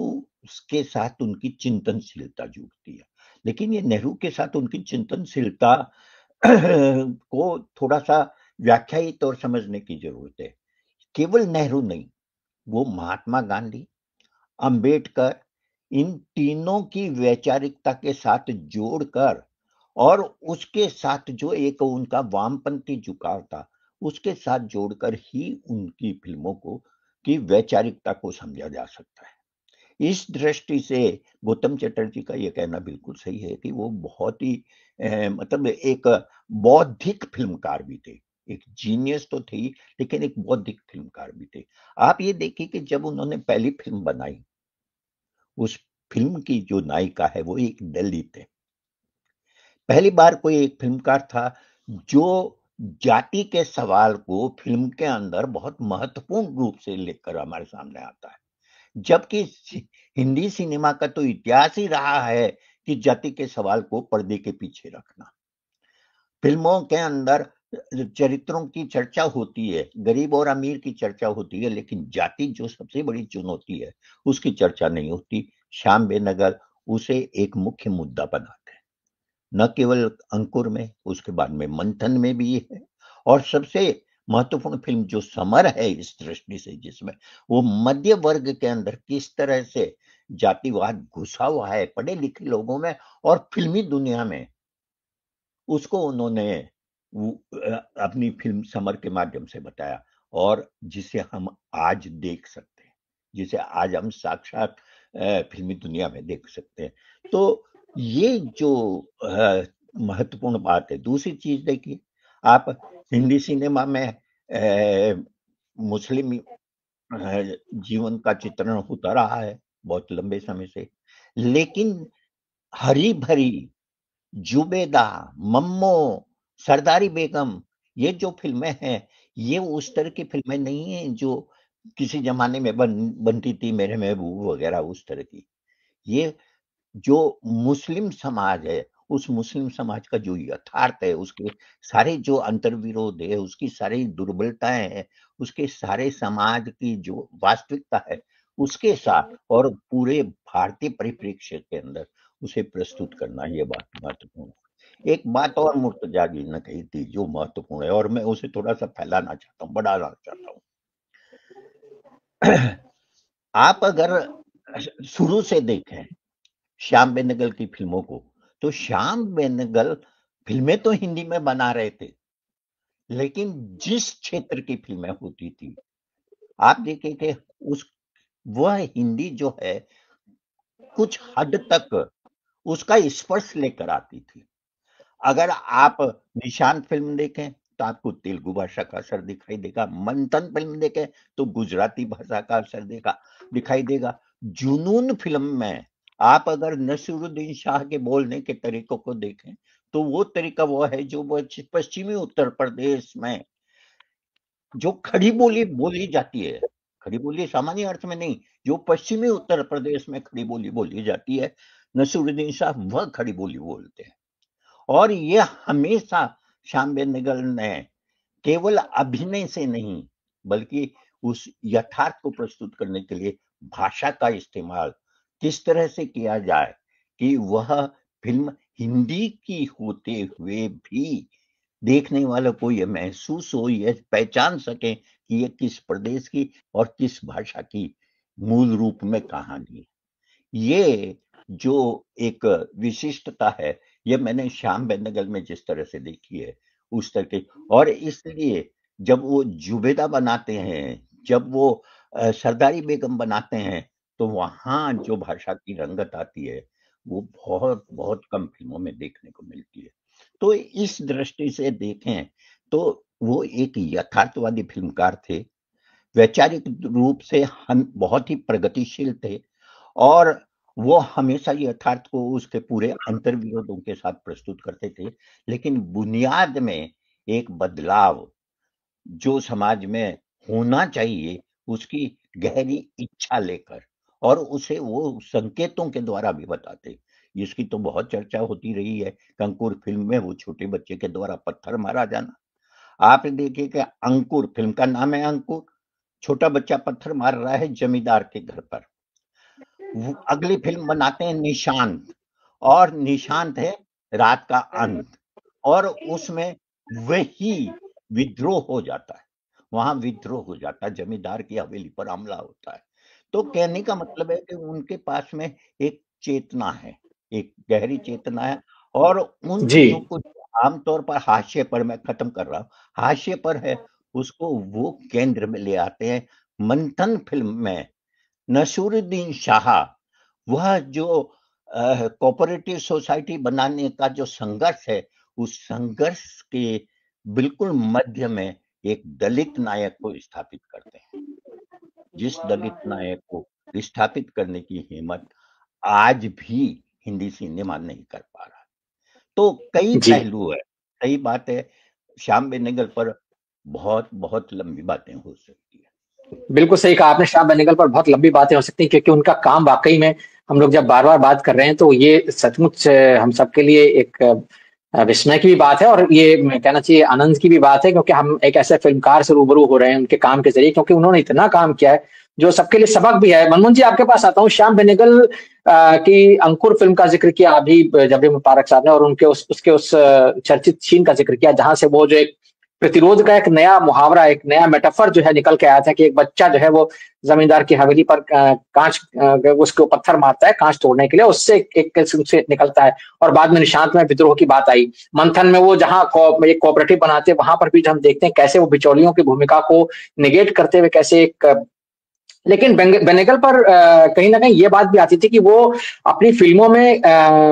के साथ उनकी चिंतनशीलता जुड़ती है, लेकिन ये नेहरू के साथ उनकी चिंतनशीलता को थोड़ा सा व्याख्यायित और समझने की जरूरत है। केवल नेहरू नहीं, वो महात्मा गांधी, अंबेडकर, इन तीनों की वैचारिकता के साथ जोड़कर और उसके साथ जो एक उनका वामपंथी झुकाव था उसके साथ जोड़कर ही उनकी फिल्मों को की वैचारिकता को समझा जा सकता है। इस दृष्टि से गौतम चटर्जी का यह कहना बिल्कुल सही है कि वो बहुत ही मतलब एक बौद्धिक फिल्मकार भी थे। एक जीनियस तो थी, लेकिन एक बौद्धिक फिल्मकार भी थे। आप ये देखिए कि जब उन्होंने पहली फिल्म बनाई, उस फिल्म की जो नायिका है वो एक दलित है। पहली बार कोई एक फिल्मकार था जो जाति के सवाल को फिल्म के अंदर बहुत महत्वपूर्ण रूप से लेकर हमारे सामने आता है, जबकि हिंदी सिनेमा का तो इतिहास ही रहा है कि जाति के सवाल को पर्दे के पीछे रखना। फिल्मों के अंदर चरित्रों की चर्चा होती है, गरीब और अमीर की चर्चा होती है, लेकिन जाति जो सबसे बड़ी चुनौती है उसकी चर्चा नहीं होती। श्याम बेनेगल उसे एक मुख्य मुद्दा बनाते हैं, न केवल अंकुर में, उसके बाद में मंथन में भी है। और सबसे महत्वपूर्ण फिल्म जो समर है इस दृष्टि से, जिसमें वो मध्य वर्ग के अंदर किस तरह से जातिवाद घुसा हुआ है पढ़े लिखे लोगों में और फिल्मी दुनिया में, उसको उन्होंने अपनी फिल्म समर के माध्यम से बताया और जिसे हम आज देख सकते हैं, जिसे आज हम साक्षात फिल्मी दुनिया में देख सकते हैं। तो ये जो महत्वपूर्ण बात है। दूसरी चीज देखिए, आप हिंदी सिनेमा में मुस्लिम जीवन का चित्रण होता रहा है बहुत लंबे समय से, लेकिन हरी भरी, जुबेदा, मम्मो, सरदारी बेगम, ये जो फिल्में हैं, ये उस तरह की फिल्में नहीं हैं जो किसी जमाने में बनती थी, मेरे महबूब वगैरह उस तरह की। ये जो मुस्लिम समाज है, उस मुस्लिम समाज का जो यथार्थ है, उसके सारे जो अंतर्विरोध है, उसकी सारी दुर्बलताएं हैं, उसके सारे समाज की जो वास्तविकता है, उसके साथ और पूरे भारतीय परिप्रेक्ष्य के अंदर उसे प्रस्तुत करना, ये बात महत्वपूर्ण है। एक बात और मुर्तजा जी ने कही थी जो महत्वपूर्ण है और मैं उसे थोड़ा सा फैलाना चाहता हूँ, बढ़ाना चाहता हूँ। आप अगर शुरू से देखें श्याम बेनेगल की फिल्मों को, तो श्याम बेनेगल फिल्में तो हिंदी में बना रहे थे, लेकिन जिस क्षेत्र की फिल्में होती थी, आप देखिए कि वह हिंदी जो है कुछ हद तक उसका स्पर्श लेकर आती थी। अगर आप निशान फिल्म देखें तो आपको तेलुगु भाषा का असर दिखाई देगा, मंथन फिल्म देखें तो गुजराती भाषा का असर दिखाई देगा। जुनून फिल्म में आप अगर नसीरुद्दीन शाह के बोलने के तरीकों को देखें तो वो तरीका वो है जो पश्चिमी उत्तर प्रदेश में जो खड़ी बोली बोली जाती है, खड़ी बोली सामान्य अर्थ में नहीं, जो पश्चिमी उत्तर प्रदेश में खड़ी बोली बोली जाती है, नसीरुद्दीन शाह वह खड़ी बोली बोलते हैं। और ये हमेशा श्याम बेनेगल ने केवल अभिनय से नहीं बल्कि उस यथार्थ को प्रस्तुत करने के लिए भाषा का इस्तेमाल किस तरह से किया जाए कि वह फिल्म हिंदी की होते हुए भी देखने वालों को ये महसूस हो, ये पहचान सके कि ये किस प्रदेश की और किस भाषा की मूल रूप में कहानी है। ये जो एक विशिष्टता है, ये मैंने श्याम बेनेगल में जिस तरह से देखी है उस तरह की। और इसलिए जब वो जुबेदा बनाते हैं, जब वो सरदारी बेगम बनाते हैं, तो वहां जो भाषा की रंगत आती है वो बहुत बहुत कम फिल्मों में देखने को मिलती है। तो इस दृष्टि से देखें तो वो एक यथार्थवादी फिल्मकार थे, वैचारिक रूप से हम बहुत ही प्रगतिशील थे, और वो हमेशा यथार्थ को उसके पूरे अंतर्विरोधों के साथ प्रस्तुत करते थे, लेकिन बुनियाद में एक बदलाव जो समाज में होना चाहिए उसकी गहरी इच्छा लेकर, और उसे वो संकेतों के द्वारा भी बताते। इसकी तो बहुत चर्चा होती रही है कंकुर फिल्म में, वो छोटे बच्चे के द्वारा पत्थर मारा जाना। आप देखिए कि अंकुर फिल्म का नाम है अंकुर, छोटा बच्चा पत्थर मार रहा है जमींदार के घर पर। अगली फिल्म बनाते हैं निशांत, और निशांत है रात का अंत, और उसमें वही विद्रोह हो जाता है, वहां विद्रोह हो जाता है, जमींदार की हवेली पर हमला होता है। तो कहने का मतलब है कि उनके पास में एक चेतना है, एक गहरी चेतना है, और उन चीजों को आमतौर पर हास्य पर, मैं खत्म कर रहा हूँ, हास्य पर है, उसको वो केंद्र में ले आते हैं। मंथन फिल्म में नसीरुद्दीन शाह, वह जो कोऑपरेटिव सोसाइटी बनाने का जो संघर्ष है, उस संघर्ष के बिल्कुल मध्य में एक दलित नायक को स्थापित करते हैं, जिस दलित नायक को स्थापित करने की हिम्मत आज भी हिंदी सिनेमा नहीं कर पा रहा। तो कई पहलू है, सही बात है, श्याम बेनेगल पर बहुत बहुत लंबी बातें हो सकती है। बिल्कुल सही कहा आपने, श्याम बेनेगल पर बहुत लंबी बातें हो सकती हैं, क्योंकि उनका काम वाकई में हम लोग जब बार बार बात कर रहे हैं तो ये सचमुच हम सबके लिए एक विस्मय की भी बात है, और ये कहना चाहिए आनंद की भी बात है, क्योंकि हम एक ऐसे फिल्मकार से रूबरू हो रहे हैं उनके काम के जरिए, क्योंकि उन्होंने इतना काम किया है जो सबके लिए सबक भी है। मनमोहन जी, आपके पास आता हूँ। श्याम बेनेगल की अंकुर फिल्म का जिक्र किया अभी जबरी मुबारक साहब ने, और उनके उसके उस चर्चित सीन का जिक्र किया जहां से वो जो एक प्रतिरोध का एक नया मुहावरा, एक नया मेटाफर जो है निकल के आया था कि एक बच्चा जो है वो जमींदार की हवेली पर कांच उसको पत्थर मारता है कांच तोड़ने के लिए, उससे एक निकलता है, और बाद में निशांत में विद्रोह की बात आई। मंथन में वो जहां एक कोऑपरेटिव बनाते हैं, वहां पर भी हम देखते हैं कैसे वो बिचौलियों की भूमिका को निगेट करते हुए कैसे एक, लेकिन बेनेगल पर कहीं ना कहीं ये बात भी आती थी कि वो अपनी फिल्मों में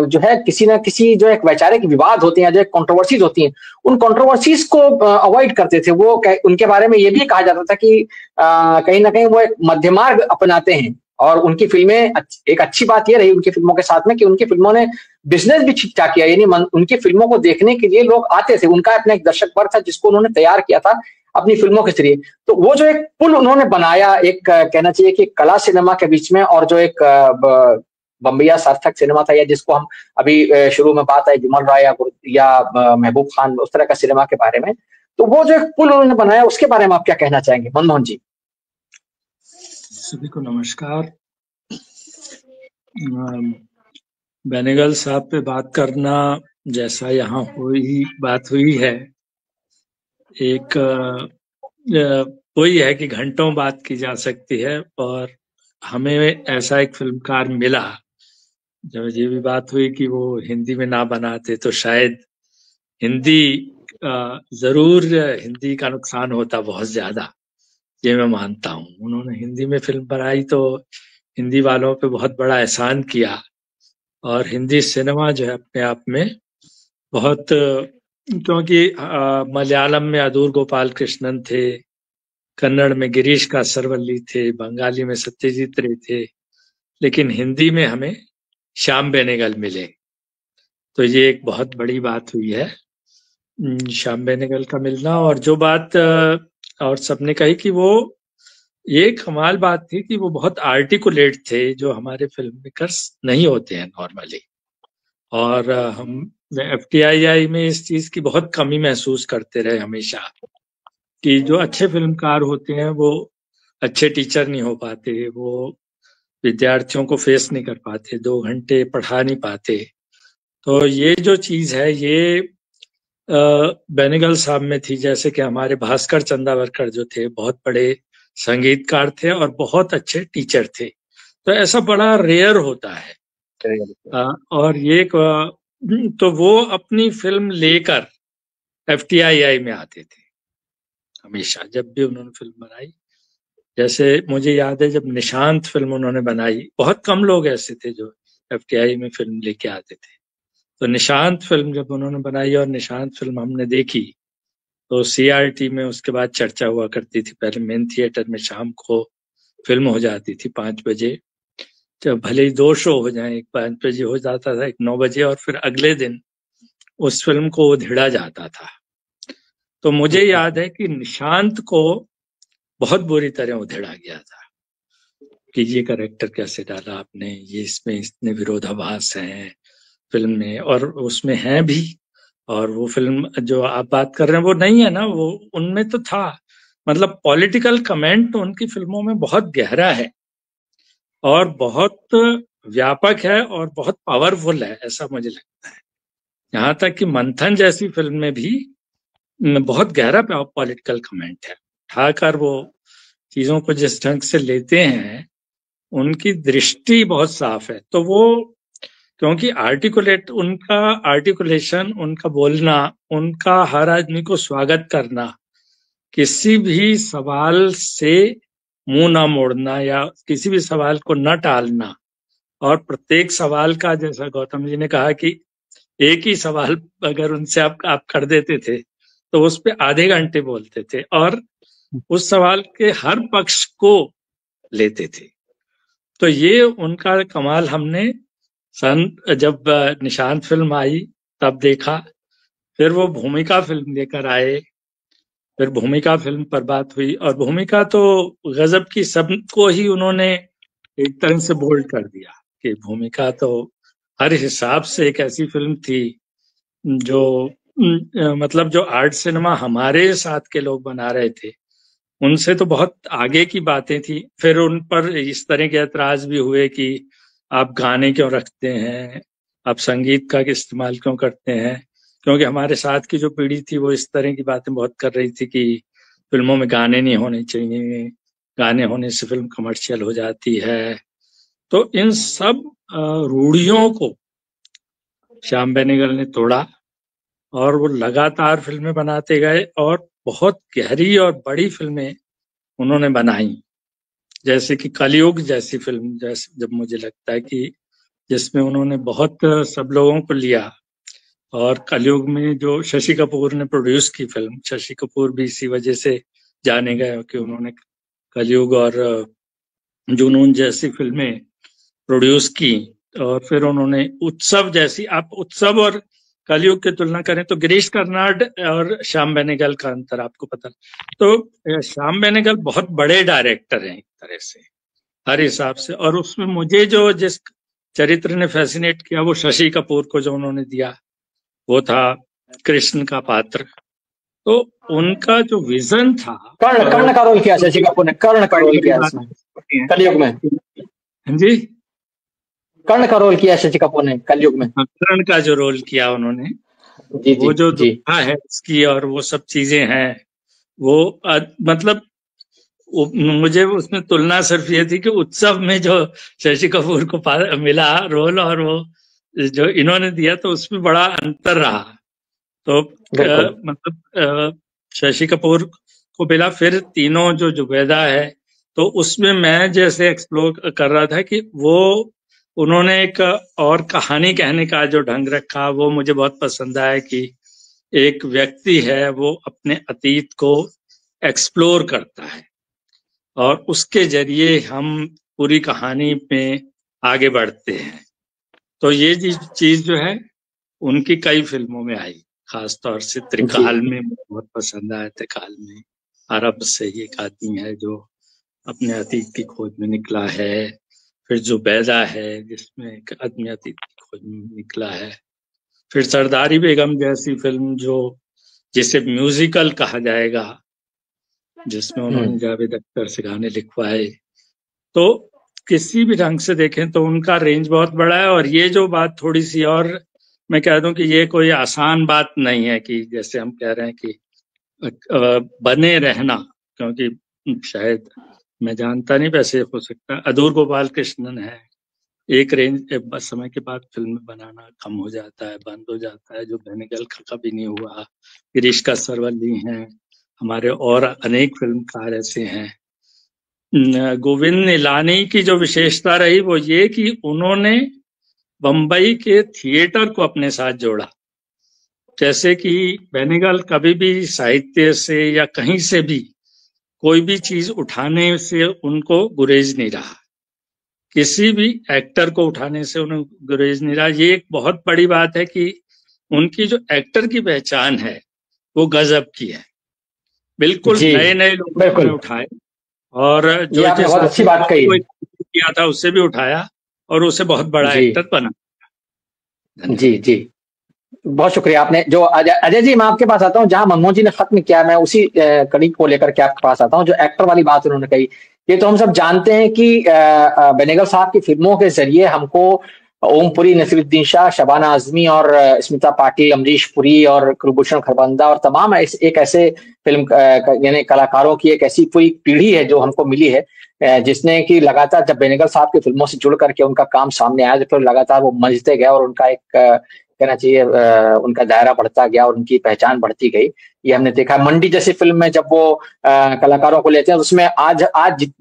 जो है किसी ना किसी जो एक वैचारिक विवाद होते हैं, जो एक कंट्रोवर्सीज होती हैं, उन कंट्रोवर्सीज को अवॉइड करते थे। वो उनके बारे में ये भी कहा जाता था कि कहीं ना कहीं वो एक मध्य मार्ग अपनाते हैं, और उनकी फिल्में, एक अच्छी बात ये रही उनकी फिल्मों के साथ में कि उनकी फिल्मों ने बिजनेस भी ठीक ठाक किया, यानी उनकी फिल्मों को देखने के लिए लोग आते थे, उनका अपना एक दर्शक वर्ग था जिसको उन्होंने तैयार किया था अपनी फिल्मों के जरिए। तो वो जो एक पुल उन्होंने बनाया, एक कहना चाहिए कि कला सिनेमा के बीच में, और जो एक बम्बैया सार्थक सिनेमा था, या जिसको हम अभी शुरू में बात आई विमल राय या महबूब खान, उस तरह का सिनेमा के बारे में, तो वो जो एक पुल उन्होंने बनाया उसके बारे में आप क्या कहना चाहेंगे मनमोहन जी? सभी को नमस्कार। बेनेगल साहब पे बात करना, जैसा यहाँ बात हुई है, एक वही है कि घंटों बात की जा सकती है, और हमें ऐसा एक फिल्मकार मिला। जब ये भी बात हुई कि वो हिंदी में ना बनाते तो शायद हिंदी जरूर हिंदी का नुकसान होता बहुत ज्यादा, ये मैं मानता हूँ। उन्होंने हिंदी में फिल्म बनाई तो हिंदी वालों पे बहुत बड़ा एहसान किया, और हिंदी सिनेमा जो है अपने आप में बहुत, क्योंकि मलयालम में अदूर गोपाल कृष्णन थे, कन्नड़ में गिरीश कासरवल्ली थे, बंगाली में सत्यजीत रे थे, लेकिन हिंदी में हमें श्याम बेनेगल मिले, तो ये एक बहुत बड़ी बात हुई है श्याम बेनेगल का मिलना। और जो बात और सबने कही कि वो, ये कमाल बात थी कि वो बहुत आर्टिकुलेट थे, जो हमारे फिल्म मेकर्स नहीं होते हैं नॉर्मली, और हम FTII में इस चीज की बहुत कमी महसूस करते रहे हमेशा, कि जो अच्छे फिल्मकार होते हैं वो अच्छे टीचर नहीं हो पाते, वो विद्यार्थियों को फेस नहीं कर पाते, 2 घंटे पढ़ा नहीं पाते, तो ये जो चीज है ये बेनेगल साहब में थी। जैसे कि हमारे भास्कर चंदावरकर जो थे बहुत बड़े संगीतकार थे और बहुत अच्छे टीचर थे, तो ऐसा बड़ा रेयर होता है। और ये तो वो अपनी फिल्म लेकर FTII में आते थे हमेशा, जब भी उन्होंने फिल्म बनाई। जैसे मुझे याद है जब निशांत फिल्म उन्होंने बनाई, बहुत कम लोग ऐसे थे जो FTII में फिल्म लेके आते थे। तो निशांत फिल्म जब उन्होंने बनाई और निशांत फिल्म हमने देखी तो CRT में उसके बाद चर्चा हुआ करती थी। पहले मेन थिएटर में शाम को फिल्म हो जाती थी 5 बजे, जब भले ही 2 शो हो जाए, एक 5 बजे हो जाता था, एक 9 बजे, और फिर अगले दिन उस फिल्म को उधेड़ा जाता था। तो मुझे याद है कि निशांत को बहुत बुरी तरह उधेड़ा गया था कि ये कैरेक्टर कैसे डाला आपने, ये इसमें इतने विरोधाभास हैं फिल्म में, और उसमें हैं भी। और वो फिल्म जो आप बात कर रहे हैं वो नहीं है ना, वो उनमें तो था। मतलब पॉलिटिकल कमेंट उनकी फिल्मों में बहुत गहरा है और बहुत व्यापक है और बहुत पावरफुल है, ऐसा मुझे लगता है। यहाँ तक कि मंथन जैसी फिल्म में भी बहुत गहरा पॉलिटिकल कमेंट है। उठाकर वो चीजों को जिस ढंग से लेते हैं, उनकी दृष्टि बहुत साफ है। तो वो क्योंकि उनका आर्टिकुलेशन, उनका बोलना, उनका हर आदमी को स्वागत करना, किसी भी सवाल से मुंह ना मोड़ना या किसी भी सवाल को न टालना, और प्रत्येक सवाल का, जैसा गौतम जी ने कहा कि एक ही सवाल अगर उनसे आप कर देते थे तो उस पे आधे घंटे बोलते थे और उस सवाल के हर पक्ष को लेते थे। तो ये उनका कमाल हमने जब निशांत फिल्म आई तब देखा। फिर वो भूमिका फिल्म लेकर आए, फिर भूमिका फिल्म पर बात हुई, और भूमिका तो गजब की, सबको ही उन्होंने एक तरह से बोल्ड कर दिया कि भूमिका तो हर हिसाब से एक ऐसी फिल्म थी जो मतलब जो आर्ट सिनेमा हमारे साथ के लोग बना रहे थे उनसे तो बहुत आगे की बातें थी। फिर उन पर इस तरह के ऐतराज भी हुए कि आप गाने क्यों रखते हैं, आप संगीत का इस्तेमाल क्यों करते हैं, क्योंकि हमारे साथ की जो पीढ़ी थी वो इस तरह की बातें बहुत कर रही थी कि फिल्मों में गाने नहीं होने चाहिए, गाने होने से फिल्म कमर्शियल हो जाती है। तो इन सब रूढ़ियों को श्याम बेनेगल ने तोड़ा और वो लगातार फिल्में बनाते गए और बहुत गहरी और बड़ी फिल्में उन्होंने बनाई। जैसे कि कलयुग जैसी फिल्म, जैसे जब मुझे लगता है कि जिसमें उन्होंने बहुत सब लोगों को लिया, और कलयुग में जो शशि कपूर ने प्रोड्यूस की फिल्म, शशि कपूर भी इसी वजह से जाने गए कि उन्होंने कलयुग और जुनून जैसी फिल्में प्रोड्यूस की। और फिर उन्होंने उत्सव जैसी, आप उत्सव और कलयुग की तुलना करें तो गिरीश कर्नाड और श्याम बेनेगल का अंतर आपको पता। तो श्याम बेनेगल बहुत बड़े डायरेक्टर हैं एक तरह से हर हिसाब से, और उसमें मुझे जो जिस चरित्र ने फैसिनेट किया वो शशि कपूर को जो उन्होंने दिया वो था कृष्ण का पात्र। तो उनका जो विजन था, कर्ण का रोल किया शशि कपूर ने, कर्ण का रोल किया इसमें कलयुग में। जी, कर्ण का रोल किया शशि कपूर ने कलयुग में। कर्ण का जो रोल किया उन्होंने, वो जो दुनिया है इसकी और वो सब चीजें हैं, वो मतलब मुझे उसमें तुलना सिर्फ ये थी कि उत्सव में जो शशि कपूर को मिला रोल और वो जो इन्होंने दिया तो उसमें बड़ा अंतर रहा। तो मतलब शशि कपूर को मिला। फिर तीनों जो जुबैदा है, तो उसमें मैं जैसे एक्सप्लोर कर रहा था कि वो उन्होंने एक और कहानी कहने का जो ढंग रखा वो मुझे बहुत पसंद आया कि एक व्यक्ति है वो अपने अतीत को एक्सप्लोर करता है और उसके जरिए हम पूरी कहानी में आगे बढ़ते हैं। तो ये चीज जो है उनकी कई फिल्मों में आई, खासतौर से त्रिकाल में मुझे बहुत पसंद आया। त्रिकाल में अरब से एक आदमी है जो अपने अतीत की खोज में निकला है, फिर जुबैदा है जिसमें एक आदमी अतीत की खोज में निकला है, फिर सरदारी बेगम जैसी फिल्म जो जिसे म्यूजिकल कहा जाएगा, जिसमें उन्होंने जावेद अख्तर से गाने लिखवाए। तो किसी भी ढंग से देखें तो उनका रेंज बहुत बड़ा है। और ये जो बात थोड़ी सी और मैं कह दूं कि ये कोई आसान बात नहीं है कि जैसे हम कह रहे हैं कि बने रहना, क्योंकि शायद मैं जानता नहीं, वैसे हो सकता है अदूर गोपाल कृष्णन है, एक समय के बाद फिल्म बनाना कम हो जाता है, बंद हो जाता है, जो बेनेगल का कभी नहीं हुआ। गिरीश कासरवल्ली हैं, हमारे और अनेक फिल्मकार ऐसे हैं। गोविंद निलानी की जो विशेषता रही वो ये कि उन्होंने बम्बई के थिएटर को अपने साथ जोड़ा। जैसे कि बेनेगल कभी भी साहित्य से या कहीं से भी कोई भी चीज उठाने से उनको गुरेज नहीं रहा, किसी भी एक्टर को उठाने से उन्हें गुरेज नहीं रहा। ये एक बहुत बड़ी बात है कि उनकी जो एक्टर की पहचान है वो गजब की है, बिल्कुल नए नए लोगों ने उठाए, और जो बहुत अच्छी बात कही किया था उससे भी उठाया और उसे बहुत बड़ा एक्टर बना। जी जी, बहुत शुक्रिया आपने। जो अजय जी, मैं आपके पास आता हूँ, जहां मनमोहन जी ने खत्म किया, मैं उसी कड़ी को लेकर के आपके पास आता हूँ। जो एक्टर वाली बात उन्होंने कही, ये तो हम सब जानते हैं कि बेनेगल साहब की फिल्मों के जरिए हमको ओमपुरी, नसीरुद्दीन शाह, शबाना आजमी और स्मिता पाटिल, अमरीश पुरी और कुलभूषण खरबंदा और तमाम एक ऐसे फिल्म यानी कलाकारों की एक ऐसी पूरी पीढ़ी है जो हमको मिली है, जिसने कि लगातार जब बेनेगल साहब की फिल्मों से जुड़ करके उनका काम सामने आया तो फिर लगातार वो मंझते गया और उनका एक कहना चाहिए उनका दायरा बढ़ता गया और उनकी पहचान बढ़ती गई। ये हमने देखा। मंडी जैसी फिल्म में जब वो कलाकारों को लेते हैं, उसमें आज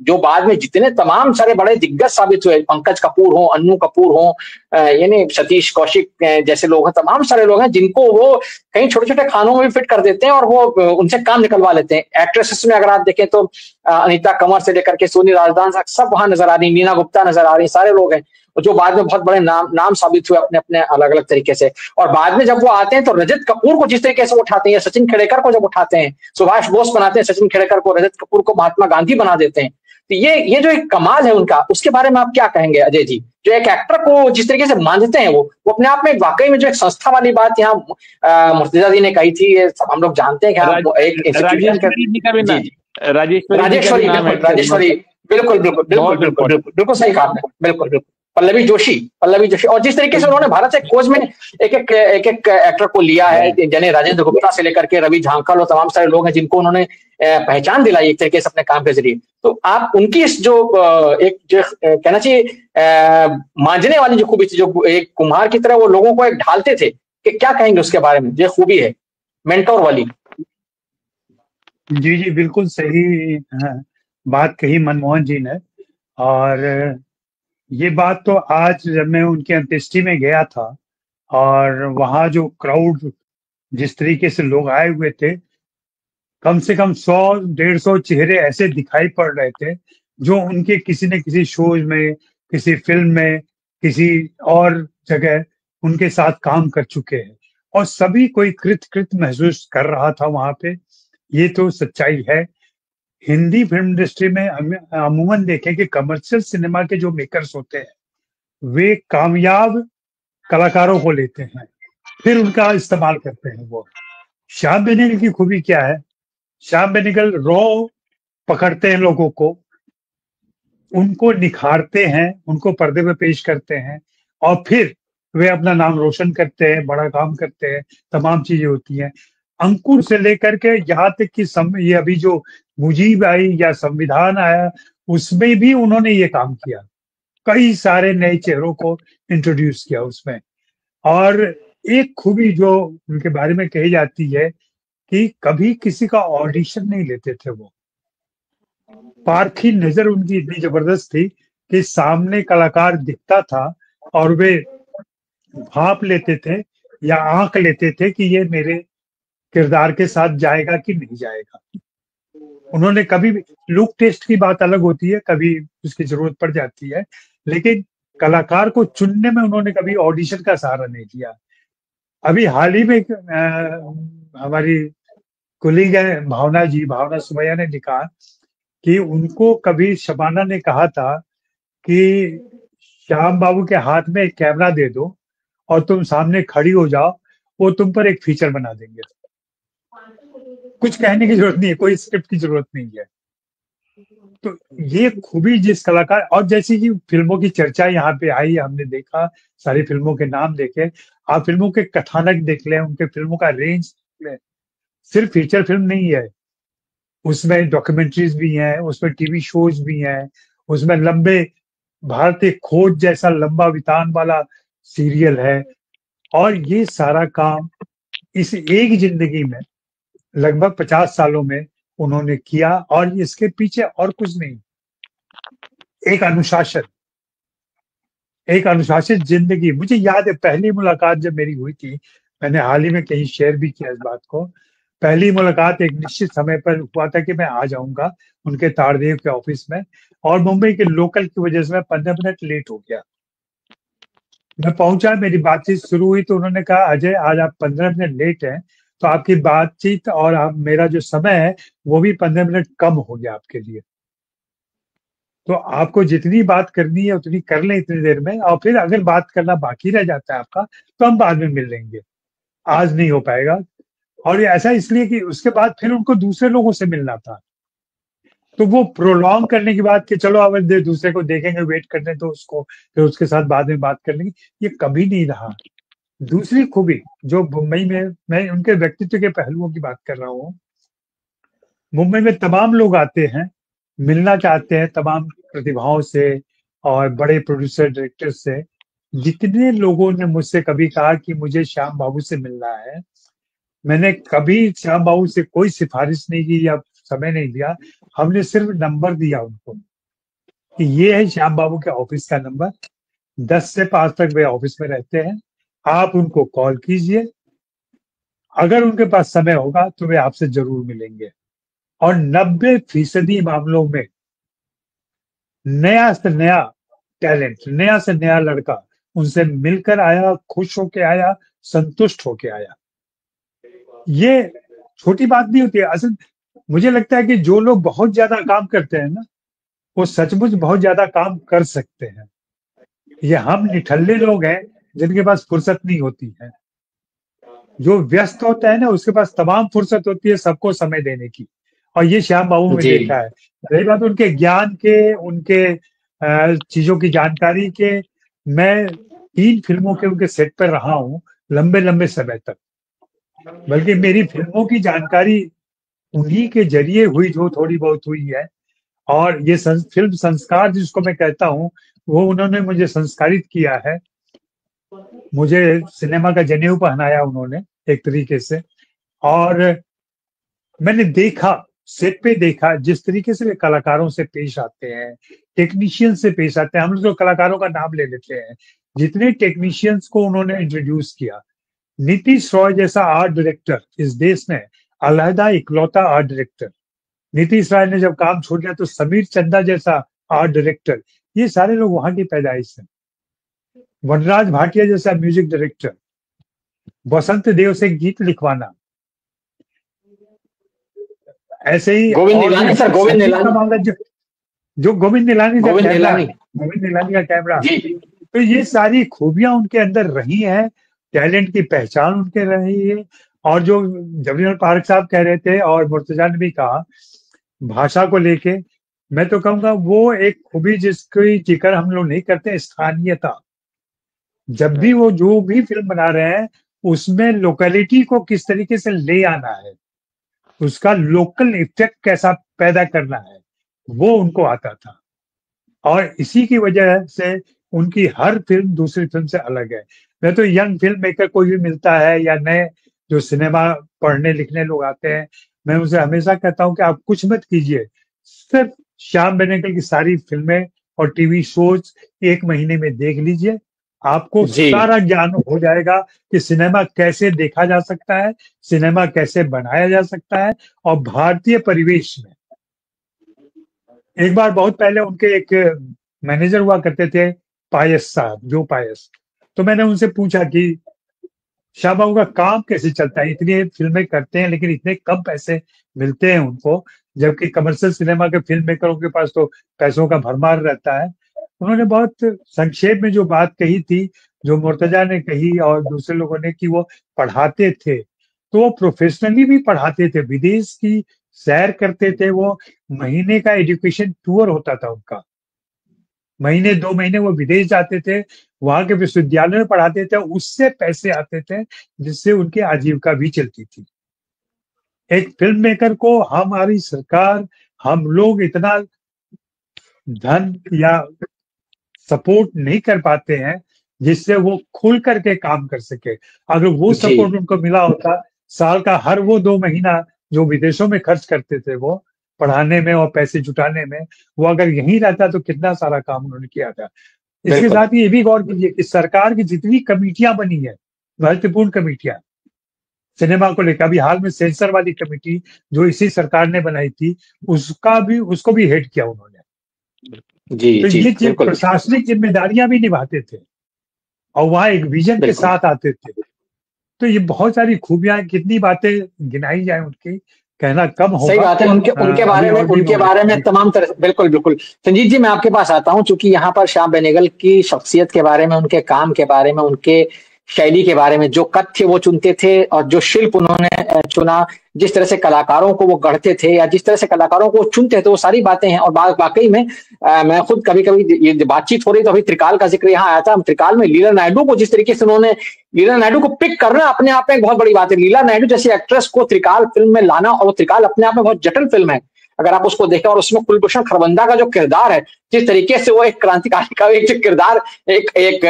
जो बाद में जितने तमाम सारे बड़े दिग्गज साबित हुए, पंकज कपूर हो, अन्नू कपूर हो, यानी सतीश कौशिक जैसे लोग हैं, तमाम सारे लोग हैं जिनको वो कहीं छोटे छोटे खानों में भी फिट कर देते हैं और वो उनसे काम निकलवा लेते हैं। एक्ट्रेसेस में अगर आप देखें तो अनीता कंवर से लेकर के सोनी राजदान सब वहां नजर आ रही, मीना गुप्ता नजर आ रही, सारे लोग हैं जो बाद में बहुत बड़े नाम साबित हुए अपने अपने अलग अलग तरीके से। और बाद में जब वो आते हैं तो रजत कपूर को जिस तरीके से उठाते हैं, सचिन खेड़ेकर को जब उठाते हैं, सुभाष बोस बनाते हैं सचिन खेड़ेकर को, रजत कपूर को महात्मा गांधी बना देते हैं, तो ये जो एक कमाल है उनका, उसके बारे में आप क्या कहेंगे अजय जी? जो एक एक्टर को जिस तरीके से मानते हैं वो अपने आप में वाकई में जो एक संस्था वाली बात यहाँ मुर्तजा जी ने कही थी, ये सब हम लोग जानते हैं कि राजेश्वरी, बिल्कुल सही कहा आपने, बिल्कुल पल्लवी जोशी, और जिस तरीके से उन्होंने भारत से खोज में एक एक्टर को लिया है, जने राजेंद्र गुप्ता से लेकर के रवि झांकल और तमाम सारे लोग हैं जिनको उन्होंने पहचान दिलाई एक तरीके से अपने काम के जरिए। तो आप उनकी इस जो कहना चाहिए मांझने वाली जो खूबी थी, जो एक कुम्हार की तरह वो लोगों को एक ढालते थे, कि क्या कहेंगे उसके बारे में? जो खूबी है मेंटोर वाली। जी बिल्कुल सही बात कही मनमोहन जी ने। और ये बात तो आज जब मैं उनकी अंत्येष्टि में गया था और वहां जो क्राउड, जिस तरीके से लोग आए हुए थे, कम से कम 100-150 चेहरे ऐसे दिखाई पड़ रहे थे जो उनके किसी न किसी शोज में, किसी फिल्म में, किसी और जगह उनके साथ काम कर चुके हैं, और सभी कोई कृत महसूस कर रहा था वहां पे। ये तो सच्चाई है। हिंदी फिल्म इंडस्ट्री में अमूमन देखें कि कमर्शियल सिनेमा के जो मेकर्स होते हैं वे कामयाब कलाकारों को लेते हैं, फिर उनका इस्तेमाल करते हैं। वो श्याम बेनेगल की खूबी क्या है? श्याम बेनेगल रॉ पकड़ते हैं लोगों को, उनको निखारते हैं, उनको पर्दे पे पेश करते हैं, और फिर वे अपना नाम रोशन करते हैं, बड़ा काम करते हैं, तमाम चीजें होती हैं। अंकुर से लेकर के यहाँ तक कि ये अभी जो मुजीब आई या संविधान आया, उसमें भी उन्होंने ये काम किया, कई सारे नए चेहरों को इंट्रोड्यूस किया उसमें। और एक खूबी जो उनके बारे में कही जाती है कि कभी किसी का ऑडिशन नहीं लेते थे वो। पारखी नजर उनकी इतनी जबरदस्त थी कि सामने कलाकार दिखता था और वे भाप लेते थे या आंक लेते थे कि ये मेरे किरदार के साथ जाएगा कि नहीं जाएगा। उन्होंने कभी भी, लुक टेस्ट की बात अलग होती है, कभी उसकी जरूरत पड़ जाती है, लेकिन कलाकार को चुनने में उन्होंने कभी ऑडिशन का सहारा नहीं लिया। अभी हाल ही में हमारी कुलीग है भावना सुमैया ने लिखा कि उनको कभी शबाना ने कहा था कि श्याम बाबू के हाथ में एक कैमरा दे दो और तुम सामने खड़ी हो जाओ, वो तुम पर एक फीचर बना देंगे। कुछ कहने की जरूरत नहीं है, कोई स्क्रिप्ट की जरूरत नहीं है। तो ये खूबी जिस कलाकार, और जैसे कि फिल्मों की चर्चा यहाँ पे आई, हमने देखा, सारी फिल्मों के नाम देखे, आप फिल्मों के कथानक देख लें, उनके फिल्मों का रेंज देख लें, सिर्फ फीचर फिल्म नहीं है, उसमें डॉक्यूमेंट्रीज भी हैं, उसमें टीवी शोज भी हैं, उसमें लंबे भारतीय खोज जैसा लंबा वितान वाला सीरियल है, और ये सारा काम इस एक जिंदगी में लगभग 50 सालों में उन्होंने किया, और इसके पीछे और कुछ नहीं, एक अनुशासन, एक अनुशासित जिंदगी। मुझे याद है पहली मुलाकात जब मेरी हुई थी, मैंने हाल ही में कहीं शेयर भी किया इस बात को, पहली मुलाकात एक निश्चित समय पर हुआ था कि मैं आ जाऊंगा उनके तारदेव के ऑफिस में, और मुंबई के लोकल की वजह से मैं 15 मिनट लेट हो गया। मैं पहुंचा, मेरी बातचीत शुरू हुई, तो उन्होंने कहा, अजय आज आप 15 मिनट लेट हैं, तो आपकी बातचीत और मेरा जो समय है वो भी 15 मिनट कम हो गया आपके लिए, तो आपको जितनी बात करनी है उतनी कर लें इतनी देर में, और फिर अगर बात करना बाकी रह जाता है आपका तो हम बाद में मिल लेंगे, आज नहीं हो पाएगा। और ये ऐसा इसलिए कि उसके बाद फिर उनको दूसरे लोगों से मिलना था, तो वो प्रोलॉन्ग करने की बात कि चलो अब दूसरे को देखेंगे, वेट करने तो उसको, फिर उसके साथ बाद में बात कर लेंगे, ये कभी नहीं रहा। दूसरी खूबी जो मुंबई में, मैं उनके व्यक्तित्व के पहलुओं की बात कर रहा हूँ, मुंबई में तमाम लोग आते हैं, मिलना चाहते हैं तमाम प्रतिभाओं से और बड़े प्रोड्यूसर डायरेक्टर से। जितने लोगों ने मुझसे कभी कहा कि मुझे श्याम बाबू से मिलना है, मैंने कभी श्याम बाबू से कोई सिफारिश नहीं की या समय नहीं दिया, हमने सिर्फ नंबर दिया उनको कि ये है श्याम बाबू के ऑफिस का नंबर, 10 से 5 तक वे ऑफिस में रहते हैं, आप उनको कॉल कीजिए, अगर उनके पास समय होगा तो वे आपसे जरूर मिलेंगे। और 90% मामलों में नया से नया टैलेंट, नया से नया लड़का उनसे मिलकर आया, खुश होके आया, संतुष्ट होके आया। ये छोटी बात नहीं होती है। असल मुझे लगता है कि जो लोग बहुत ज्यादा काम करते हैं ना, वो सचमुच बहुत ज्यादा काम कर सकते हैं। ये हम निठल्ले लोग हैं जिनके पास फुर्सत नहीं होती है। जो व्यस्त होता है ना, उसके पास तमाम फुर्सत होती है सबको समय देने की, और ये श्याम बाबू में देखा है। रही बात उनके ज्ञान के, उनके चीजों की जानकारी के, मैं 3 फिल्मों के उनके सेट पर रहा हूँ लंबे लंबे समय तक, बल्कि मेरी फिल्मों की जानकारी उन्हीं के जरिए हुई जो थोड़ी बहुत हुई है। और ये फिल्म संस्कार जिसको मैं कहता हूँ, वो उन्होंने मुझे संस्कारित किया है, मुझे सिनेमा का जनेऊ पहनाया उन्होंने एक तरीके से। और मैंने देखा, सेट पे देखा जिस तरीके से वे कलाकारों से पेश आते हैं, टेक्नीशियन से पेश आते हैं। हम लोग तो कलाकारों का नाम ले लेते हैं, जितने टेक्नीशियंस को उन्होंने इंट्रोड्यूस किया। नीतीश रॉय जैसा आर्ट डायरेक्टर इस देश में अलहदा इकलौता आर्ट डायरेक्टर, नीतीश राय ने जब काम छोड़ दिया तो समीर चंदा जैसा आर्ट डायरेक्टर, ये सारे लोग वहां की पैदाइश है। वनराज भाटिया जैसा म्यूजिक डायरेक्टर, बसंत देव से गीत लिखवाना, ऐसे ही गोविंद नीलानी सर, गोविंद नीलानी, जो गोविंद नीलानी का कैमरा, तो ये सारी खूबियां उनके अंदर रही हैं, टैलेंट की पहचान उनके रही है। और जो जबरीन पार्क साहब कह रहे थे और मुर्तजा ने भी कहा भाषा को लेके, मैं तो कहूंगा वो एक खूबी जिसकी जिक्र हम लोग नहीं करते, स्थानीयता। जब भी वो जो भी फिल्म बना रहे हैं उसमें लोकेलिटी को किस तरीके से ले आना है, उसका लोकल इफेक्ट कैसा पैदा करना है, वो उनको आता था। और इसी की वजह से उनकी हर फिल्म दूसरी फिल्म से अलग है। मैं तो यंग फिल्म मेकर कोई भी मिलता है या नए जो सिनेमा पढ़ने लिखने लोग आते हैं, मैं उनसे हमेशा कहता हूं कि आप कुछ मत कीजिए, सिर्फ श्याम बेनेगल की सारी फिल्में और टीवी शोज 1 महीने में देख लीजिए, आपको सारा ज्ञान हो जाएगा कि सिनेमा कैसे देखा जा सकता है, सिनेमा कैसे बनाया जा सकता है। और भारतीय परिवेश में, एक बार बहुत पहले उनके एक मैनेजर हुआ करते थे पायस साहब, जो पायस, तो मैंने उनसे पूछा कि श्याम बाबू का काम कैसे चलता है, इतनी फिल्में करते हैं लेकिन इतने कम पैसे मिलते हैं उनको, जबकि कमर्शियल सिनेमा के फिल्म मेकरों के पास तो पैसों का भरमार रहता है। उन्होंने बहुत संक्षेप में जो बात कही थी, जो मुर्तजा ने कही और दूसरे लोगों ने, कि वो पढ़ाते थे, तो वो प्रोफेशनली भी पढ़ाते थे, विदेश की सैर करते थे वो, महीने का एजुकेशन टूर होता था उनका, महीने 2 महीने वो विदेश जाते थे, वहां के विश्वविद्यालय में पढ़ाते थे, उससे पैसे आते थे जिससे उनकी आजीविका भी चलती थी। एक फिल्म मेकर को हमारी सरकार, हम लोग इतना धन या सपोर्ट नहीं कर पाते हैं जिससे वो खुल करके काम कर सके। अगर वो सपोर्ट उनको मिला होता, साल का हर वो 2 महीना जो विदेशों में खर्च करते थे वो पढ़ाने में और पैसे जुटाने में, वो अगर यहीं रहता तो कितना सारा काम उन्होंने किया था। इसके साथ ही ये भी गौर कीजिए कि सरकार की जितनी कमेटियां बनी है, महत्वपूर्ण कमेटियां सिनेमा को लेकर, अभी हाल में सेंसर वाली कमेटी जो इसी सरकार ने बनाई थी, उसको भी हेड किया उन्होंने। जी, तो जी, ये प्रशासनिक जिम्मेदारियां भी निभाते थे और वहां एक विजन के साथ आते थे। तो ये बहुत सारी खूबियां, कितनी बातें गिनाई जाए उनकी, कहना कम होगा। सही बात है। उनके बारे में तमाम तरह, बिल्कुल बिल्कुल। संजीत जी, मैं आपके पास आता हूं, क्योंकि यहाँ पर श्याम बेनेगल की शख्सियत के बारे में, उनके काम के बारे में, उनके शैली के बारे में, जो कथ्य वो चुनते थे और जो शिल्प उन्होंने चुना, जिस तरह से कलाकारों को वो गढ़ते थे या जिस तरह से कलाकारों को चुनते थे, वो सारी बातें हैं। और वाकई में मैं खुद कभी कभी ये बातचीत हो रही तो अभी त्रिकाल का जिक्र यहाँ आया था। त्रिकाल में लीला नायडू को जिस तरीके से उन्होंने, लीला नायडू को पिक करना अपने आप में एक बहुत बड़ी बात है। लीला नायडू जैसी एक्ट्रेस को त्रिकाल फिल्म में लाना, और वो त्रिकाल अपने आप में बहुत जटिल फिल्म है अगर आप उसको देखें, और उसमें कुलभूषण खरबंदा का जो किरदार है, जिस तरीके से वो एक क्रांतिकारी का एक जो किरदार एक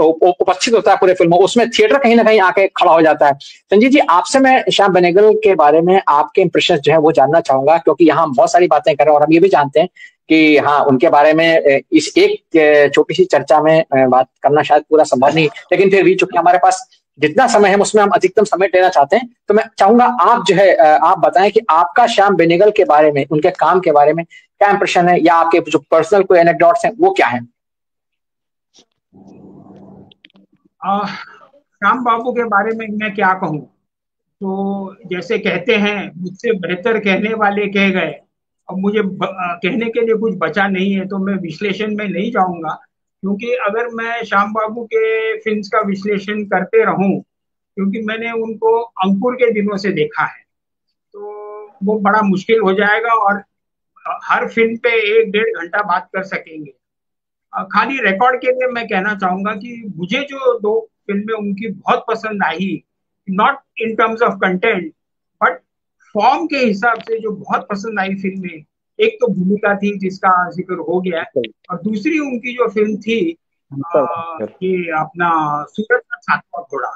उपस्थित होता है पूरे फिल्म में, उसमें थिएटर कहीं ना कहीं आके खड़ा हो जाता है। संजीत जी, आपसे मैं श्याम बेनेगल के बारे में आपके इंप्रेशन जो है वो जानना चाहूंगा, क्योंकि यहाँ हम बहुत सारी बातें कर रहे हैं और हम ये भी जानते हैं कि हाँ, उनके बारे में इस एक छोटी सी चर्चा में बात करना शायद पूरा संभव नहीं, लेकिन फिर भी चूंकि हमारे पास जितना समय है उसमें हम अधिकतम समय लेना चाहते हैं, तो मैं चाहूंगा आप जो है आप बताएं कि आपका श्याम बेनेगल के बारे में, उनके काम के बारे में क्या इंप्रेशन है, या आपके जो पर्सनल कोई एनेक्डोट्स हैं वो क्या है? श्याम बाबू के बारे में मैं क्या कहूँ, तो जैसे कहते हैं, मुझसे बेहतर कहने वाले कह गए, अब मुझे कहने के लिए कुछ बचा नहीं है, तो मैं विश्लेषण में नहीं जाऊंगा, क्योंकि अगर मैं श्याम बाबू के फिल्म्स का विश्लेषण करते रहूं, क्योंकि मैंने उनको अंकुर के दिनों से देखा है, तो वो बड़ा मुश्किल हो जाएगा और हर फिल्म पे 1-1.5 घंटा बात कर सकेंगे। खाली रिकॉर्ड के लिए मैं कहना चाहूंगा कि मुझे जो 2 फिल्में उनकी बहुत पसंद आई, not in terms of content but form के हिसाब से जो बहुत पसंद आई फिल्में, एक तो भूमिका थी जिसका जिक्र हो गया, और दूसरी उनकी जो फिल्म थी ये अपना सूरज का सातवां घोड़ा।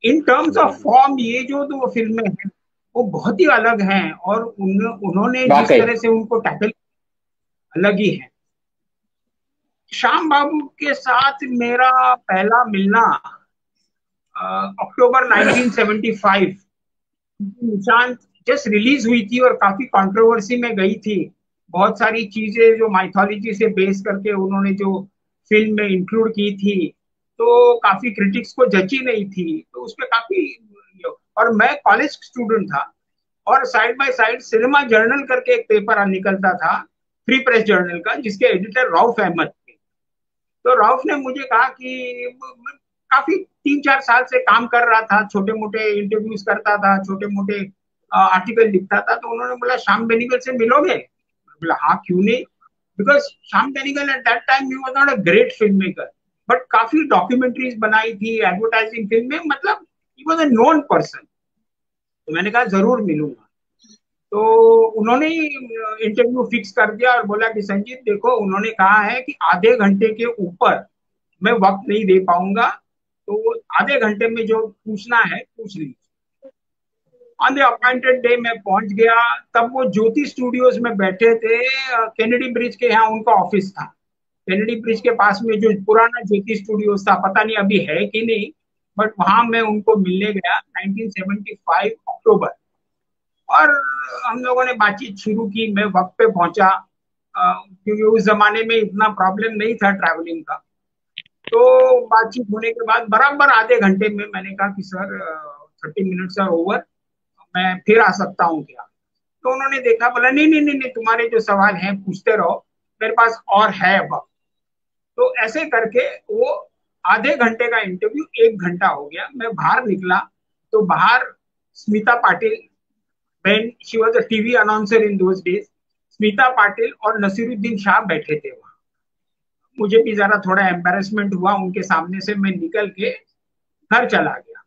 इन टर्म्स ऑफ फॉर्म ये जो 2 फिल्में हैं वो बहुत ही अलग हैं, और उन्होंने जिस तरह से उनको टैकल अलग ही है। श्याम बाबू के साथ मेरा पहला मिलना अक्टूबर 1975, निशान जस्ट रिलीज हुई थी और काफी कंट्रोवर्सी में गई थी। बहुत सारी चीजें जो माइथोलॉजी से बेस करके उन्होंने जो फिल्म में इंक्लूड की थी, तो काफी क्रिटिक्स को जची नहीं थी, तो उसमें काफी, और मैं कॉलेज स्टूडेंट था, और side by side cinema journal करके एक पेपर निकलता था, फ्री प्रेस जर्नल का, जिसके एडिटर रऊफ अहमद थे। तो रऊफ ने मुझे कहा कि काफी 3-4 साल से काम कर रहा था, छोटे मोटे इंटरव्यूज करता था, छोटे मोटे आर्टिकल लिखता था, तो उन्होंने बोला श्याम बेनेगल से मिलोगे? बोला हाँ, क्यों नहीं, because Shyam Benegal at that time he was not a great film maker, but काफी डॉक्यूमेंट्रीज बनाई थी, एडवर्टाइजिंग फिल्म में, मतलब he was a known person. तो मैंने कहा जरूर मिलूंगा। तो उन्होंने इंटरव्यू फिक्स कर दिया और बोला कि संजीत देखो, उन्होंने कहा है कि आधे घंटे के ऊपर मैं वक्त नहीं दे पाऊंगा, तो आधे घंटे में जो पूछना है पूछ लीजिए। ऑन द अपॉइंटेड डे मैं पहुंच गया, तब वो ज्योति स्टूडियोज में बैठे थे, कैनेडी ब्रिज के यहाँ उनका ऑफिस था। कैनेडी ब्रिज के पास में जो पुराना ज्योति स्टूडियोज था, पता नहीं अभी है कि नहीं, बट वहां मैं उनको मिलने गया 1975 अक्टूबर, और हम लोगों ने बातचीत शुरू की। मैं वक्त पे पहुंचा, क्योंकि उस जमाने में इतना प्रॉब्लम नहीं था ट्रैवलिंग का। तो बातचीत होने के बाद बराबर आधे घंटे में मैंने कहा कि सर 30 मिनट्स आर ओवर, मैं फिर आ सकता हूँ क्या? तो उन्होंने देखा, बोला नहीं नहीं नहीं, तुम्हारे जो सवाल हैं पूछते रहो, मेरे पास और है वक्त। तो ऐसे करके वो आधे घंटे का इंटरव्यू 1 घंटा हो गया। मैं बाहर निकला तो बाहर Smita Patil when she was a TV announcer in those days, Smita Patil और नसीरुद्दीन शाह बैठे थे वहां। मुझे भी जरा थोड़ा एम्बेरसमेंट हुआ, उनके सामने से मैं निकल के घर चला गया।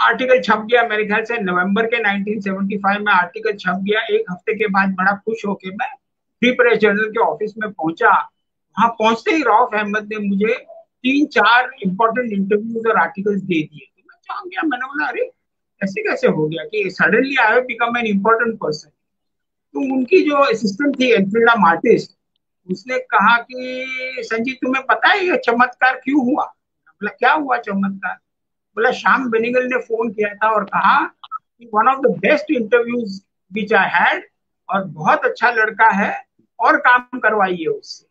आर्टिकल छप गया, मेरे ख्याल से नवंबर के 1975 में आर्टिकल छप गया। एक हफ्ते के बाद बड़ा खुश होके मैं फ्री प्रेस जर्नल के ऑफिस में पहुंचा। वहां पहुंचते ही रऊफ अहमद ने मुझे 3-4 इंपॉर्टेंट इंटरव्यूज और आर्टिकल्स दे दिए। तो मैं जान गया, मैंने बोला अरे ऐसे कैसे हो गया कि suddenly I have become an important person. तो उनकी जो असिस्टेंट थी एल्फ्रेडा मार्टिस, उसने कहा कि संजीत तुम्हें पता है ये चमत्कार क्यों हुआ? बोला क्या हुआ चमत्कार? बोला श्याम बेनेगल ने फोन किया था और कहा कि one of the best interviews which I had, और बहुत अच्छा लड़का है और काम करवाइए उससे।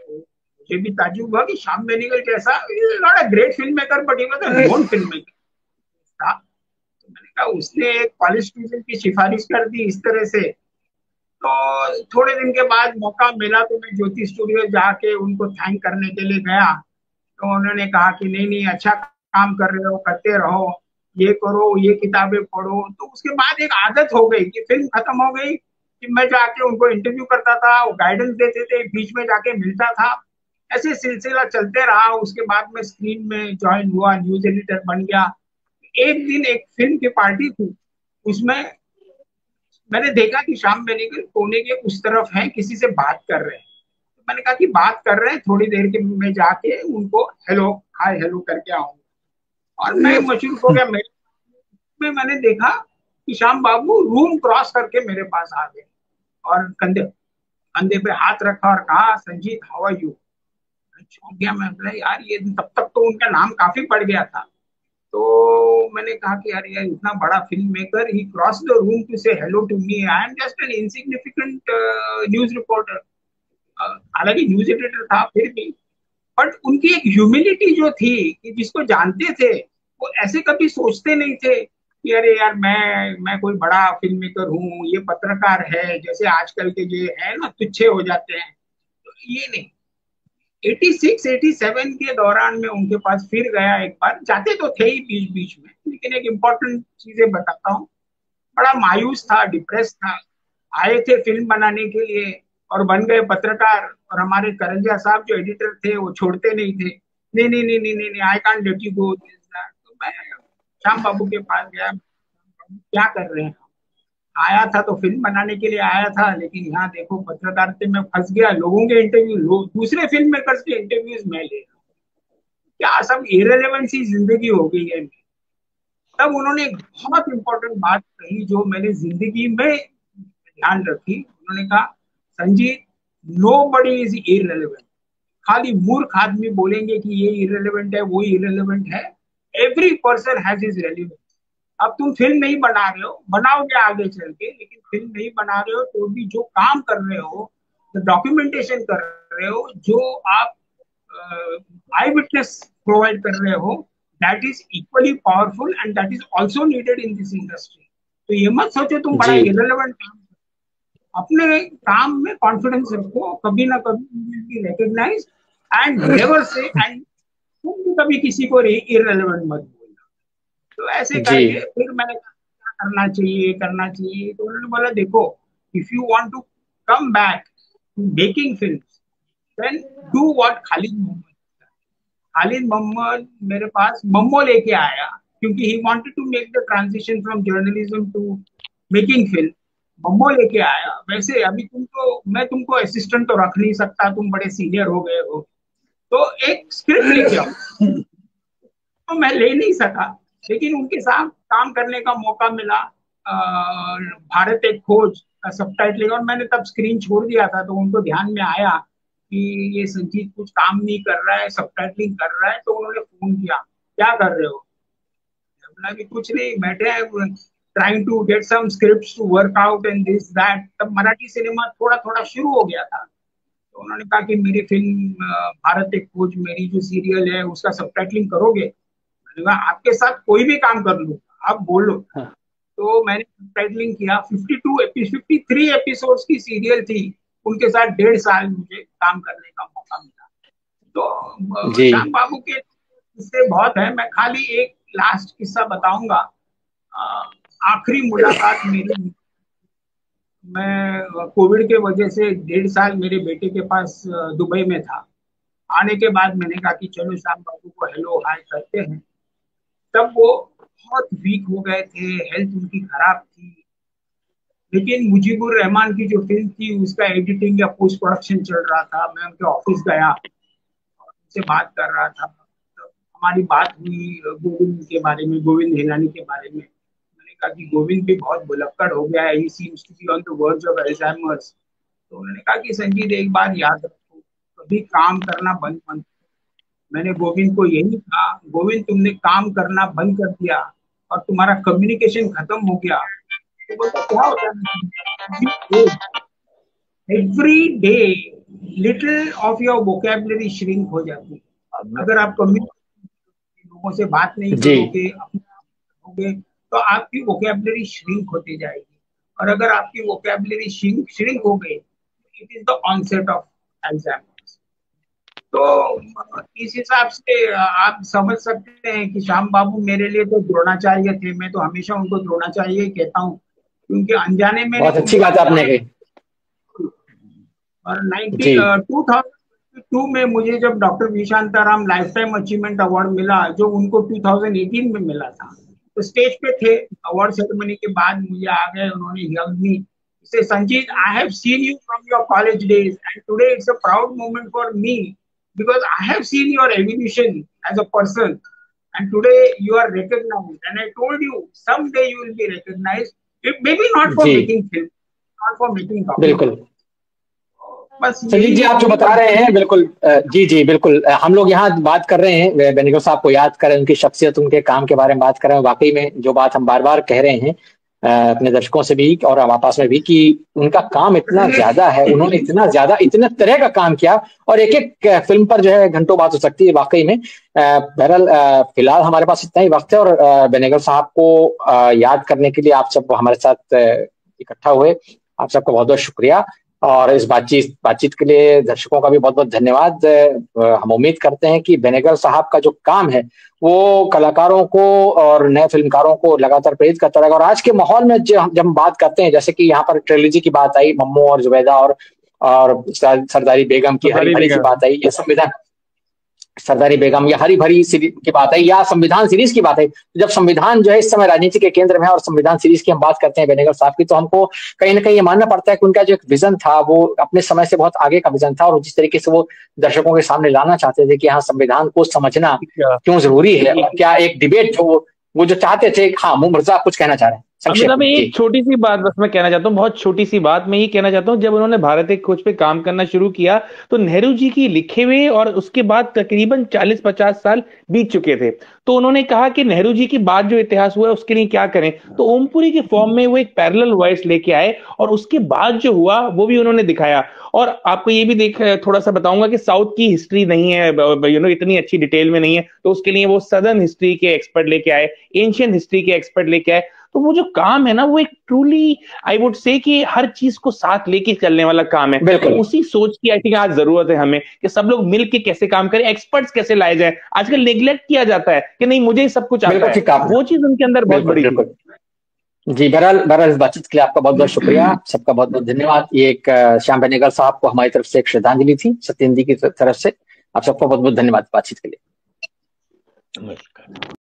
मुझे भी ताज्जुब हुआ कि श्याम बेनेगल जैसा, not a great film maker but he was a known film maker था। तो मैंने कहा उसने एक कॉलेज स्टूडेंट की सिफारिश कर दी इस तरह से। तो थोड़े दिन के बाद मौका मिला तो मैं ज्योति स्टूडियो जाके उनको थैंक करने के लिए गया। तो उन्होंने कहा कि नहीं नहीं अच्छा काम कर रहे हो, करते रहो, ये करो, ये किताबें पढ़ो। तो उसके बाद एक आदत हो गई कि फिल्म खत्म हो गई कि मैं जाके उनको इंटरव्यू करता था, वो गाइडेंस देते थे, बीच में जाके मिलता था। ऐसे सिलसिला चलते रहा। उसके बाद में स्क्रीन में ज्वाइन हुआ, न्यूज एडिटर बन गया। एक दिन एक फिल्म की पार्टी थी, उसमें मैंने देखा कि श्याम बेनेगल कोने के उस तरफ हैं, किसी से बात कर रहे हैं। तो मैंने कहा कि बात कर रहे हैं, थोड़ी देर के मैं जाके उनको हेलो हाय हेलो करके आऊंगा। और मैं मशरूफ हो गया। में मैंने देखा कि श्याम बाबू रूम क्रॉस करके मेरे पास आ गए और कंधे पे हाथ रखा और कहा संजीत हाउ आर यू? चौंक गया मैं, बोला यार ये तब तक तो उनका नाम काफी बढ़ गया था। तो मैंने कहा कि यार इतना बड़ा film maker, he cross the room to say hello to me, I am just an insignificant news reporter. हालांकि न्यूज एडिटर था फिर भी, बट उनकी एक ह्यूमिलिटी जो थी कि जिसको जानते थे वो ऐसे कभी सोचते नहीं थे कि अरे यार मैं कोई बड़ा फिल्म मेकर हूँ, ये पत्रकार है, जैसे आजकल के जो है ना तुच्छे हो जाते हैं। तो ये नहीं। 86-87 के दौरान में उनके पास फिर गया एक बार, जाते तो थे ही बीच बीच में, लेकिन एक इम्पोर्टेंट चीजें बताता हूँ। बड़ा मायूस था, डिप्रेस था। आए थे फिल्म बनाने के लिए और बन गए पत्रकार। और हमारे करंजा साहब जो एडिटर थे वो छोड़ते नहीं थे, नहीं नहीं नहीं नहीं नहीं, I can't let you go. तो मैं श्याम बाबू के पास गया, क्या कर रहे हैं? आया था तो फिल्म बनाने के लिए आया था, लेकिन यहाँ देखो पत्रकारिता में फंस गया, लोगों के इंटरव्यू, दूसरे फिल्म मेकर्स के इंटरव्यूज में ले रहा हूँ, क्या सब इररिलेवेंट सी जिंदगी हो गई है। तब उन्होंने एक बहुत इंपॉर्टेंट बात कही जो मैंने जिंदगी में ध्यान रखी। उन्होंने कहा संजीत नोबडी इज इररिलेवेंट। खाली मूर्ख आदमी बोलेंगे कि ये इररिलेवेंट है, वो इररिलेवेंट है। Every person has his relevance. अब तुम फिल्म नहीं बना रहे हो, बनाओगे आगे चल के, लेकिन फिल्म नहीं बना रहे हो तो भी जो काम कर रहे हो, जो डॉक्यूमेंटेशन कर रहे हो, जो आप आई विटनेस प्रोवाइड कर रहे हो, that is equally powerful and that is also needed in this industry. तो ये मत सोचो तुम बड़ा इररिलेवेंट काम, अपने काम में कॉन्फिडेंस रखो, कभी ना कभी recognise and never say, and तुम भी कभी किसी को इररिलेवेंट मत बोलना। तो ऐसे करके फिर मैंने क्या करना चाहिए। तो उन्होंने बोला देखो, if you want to come back to making film then do what Khalid Mohammed मेरे पास मम्मो लेके आया, क्योंकि he wanted to make the transition from journalism to making film. Mammo लेके आया। वैसे अभी मैं तुमको असिस्टेंट तो रख नहीं सकता, तुम बड़े सीनियर हो गए हो, तो एक स्क्रिप्ट लेके आओ। तो मैं ले नहीं सका, लेकिन उनके साथ काम करने का मौका मिला। भारत एक खोज का सबटाइटलिंग, और मैंने तब स्क्रीन छोड़ दिया था, तो उनको ध्यान में आया कि ये संजीत कुछ काम नहीं कर रहा है, सबटाइटलिंग कर रहा है। तो उन्होंने फोन किया, क्या कर रहे हो? बोला कि कुछ नहीं, बैठे हैं, trying to get some scripts to work out and this that. तब मराठी सिनेमा थोड़ा थोड़ा शुरू हो गया था। तो उन्होंने कहा कि मेरी फिल्म भारत एक खोज, मेरी जो सीरियल है उसका सबटाइटलिंग करोगे? मैंने कहा आपके साथ कोई भी काम कर लूँ, आप बोलो। तो मैंने सबटाइटलिंग किया। 53 एपिसोड्स की सीरियल थी, उनके साथ 1.5 साल मुझे काम करने का मौका मिला। तो श्याम बाबू के किस्से बहुत है, मैं खाली एक लास्ट किस्सा बताऊंगा। आखिरी मुलाकात मेरी, मैं कोविड के वजह से 1.5 साल मेरे बेटे के पास दुबई में था। आने के बाद मैंने कहा कि चलो श्याम बाबू को हेलो हाय करते हैं। तब वो बहुत वीक हो गए थे, हेल्थ उनकी खराब थी, लेकिन मुजीबुर रहमान की जो फिल्म थी उसका एडिटिंग या पोस्ट प्रोडक्शन चल रहा था। मैं उनके ऑफिस गया और उनसे बात कर रहा था। तो हमारी बात हुई गोविंद के बारे में, गोविंद हिलानी के बारे में। मैंने कहा कि गोविंद भी बहुत भुलक्कड़ हो गया है, he seems to be on the verge of Alzheimer's. तो उन्होंने कहा कि संजीत एक बात याद रखो, कभी काम करना बंद मत। मैंने गोविंद को यही कहा, गोविंद तुमने काम करना बंद कर दिया और तुम्हारा कम्युनिकेशन खत्म हो गया तो बोलता क्या होता है, every day little of your vocabulary shrink हो जाती है। अगर आप लोगों से बात नहीं करोगे, अपने तो आपकी वोकैबुलरी श्रिंक होती जाएगी, और अगर आपकी वोकैबुलरी श्रिंक हो गई, it is the onset of Alzheimer's. तो इस हिसाब से आप समझ सकते हैं कि श्याम बाबू मेरे लिए तो द्रोणाचार्य थे। मैं तो हमेशा उनको द्रोणाचार्य ही कहता हूँ, क्योंकि अनजाने में बहुत अच्छी बात आपने कही। और 2002 में मुझे जब doctor V Shantaram life time achievement award मिला, जो उनको 2018 में मिला था, तो स्टेज पे थे अवार्ड सेरेमनी के बाद मुझे आ गए, उन्होंने हग मी, से Sanjeet I have seen you from your college days and today it's a proud moment for me because I have seen your evolution as a person and today you are recognized, and I told you someday you will be recognized, maybe not for making film, not for making documentary। बिल्कुल संजीत जी आप जो बता रहे हैं, बिल्कुल जी बिल्कुल, हम लोग यहाँ बात कर रहे हैं बेनेगल साहब को याद करें, उनकी शख्सियत, उनके काम के बारे में बात कर रहे हैं। वाकई में जो बात हम बार बार कह रहे हैं अपने दर्शकों से भी और आपस में भी, कि उनका काम इतना ज्यादा है, उन्होंने इतना ज्यादा इतने तरह का काम किया, और एक एक फिल्म पर जो है घंटों बात हो सकती है वाकई में। बहरहाल फिलहाल हमारे पास इतना ही वक्त है, और बेनेगल साहब को याद करने के लिए आप सब हमारे साथ इकट्ठा हुए, आप सबका बहुत बहुत शुक्रिया, और इस बातचीत के लिए दर्शकों का भी बहुत बहुत धन्यवाद। हम उम्मीद करते हैं कि बेनेगल साहब का जो काम है वो कलाकारों को और नए फिल्मकारों को लगातार प्रेरित करता रहेगा। और आज के माहौल में जब हम बात करते हैं, जैसे कि यहाँ पर ट्रिलॉजी की बात आई, मम्मू और जुबैदा और सरदारी बेगम की हरी भरी की बात आई, या संविधान सरदारी बेगम या हरी भरी सीरीज की बात है, या संविधान सीरीज की बात है। जब संविधान जो है इस समय राजनीति के केंद्र में है और संविधान सीरीज की हम बात करते हैं बेनेगल साहब की, तो हमको कहीं ना कहीं ये मानना पड़ता है कि उनका जो एक विजन था वो अपने समय से बहुत आगे का विजन था, और जिस तरीके से वो दर्शकों के सामने लाना चाहते थे कि हाँ संविधान को समझना क्यों जरूरी है, क्या एक डिबेट जो वो जो चाहते थे। हाँ मुर्जा कुछ कहना चाह रहे हैं? मैं एक छोटी सी बात बस मैं कहना चाहता हूँ, बहुत छोटी सी बात मैं ये कहना चाहता हूँ। जब उन्होंने भारत एक खोज पे काम करना शुरू किया तो नेहरू जी की लिखे हुए, और उसके बाद तकरीबन 40-50 साल बीत चुके थे, तो उन्होंने कहा कि नेहरू जी के बाद जो इतिहास हुआ है उसके लिए क्या करें। तो ओमपुरी के फॉर्म में वो एक पैरेलल वॉइस लेके आए, और उसके बाद जो हुआ वो भी उन्होंने दिखाया। और आपको ये भी थोड़ा सा बताऊंगा कि साउथ की हिस्ट्री नहीं है, इतनी अच्छी डिटेल में नहीं है, तो उसके लिए वो सदर्न हिस्ट्री के एक्सपर्ट लेके आए, एंशियंट हिस्ट्री के एक्सपर्ट लेके आए। तो वो जो काम है ना, वो एक ट्रूली आई वुड से कि हर चीज को साथ लेके चलने वाला काम है। तो उसी सोच की आई थिंक आज जरूरत है हमें, कि सब लोग मिलके कैसे काम करें, एक्सपर्ट्स कैसे लाए जाए। आजकल नेग्लेक्ट किया जाता है कि नहीं मुझे ही सब कुछ आता है, वो चीज उनके अंदर बहुत बड़ी जी। बहरहाल इस बातचीत के लिए आपका बहुत बहुत शुक्रिया, सबका बहुत बहुत धन्यवाद। ये एक श्याम बेनेगल साहब को हमारी तरफ से एक श्रद्धांजलि थी, सत्येंद्र की तरफ से। आप सबका बहुत बहुत धन्यवाद बातचीत के लिए। नमस्कार।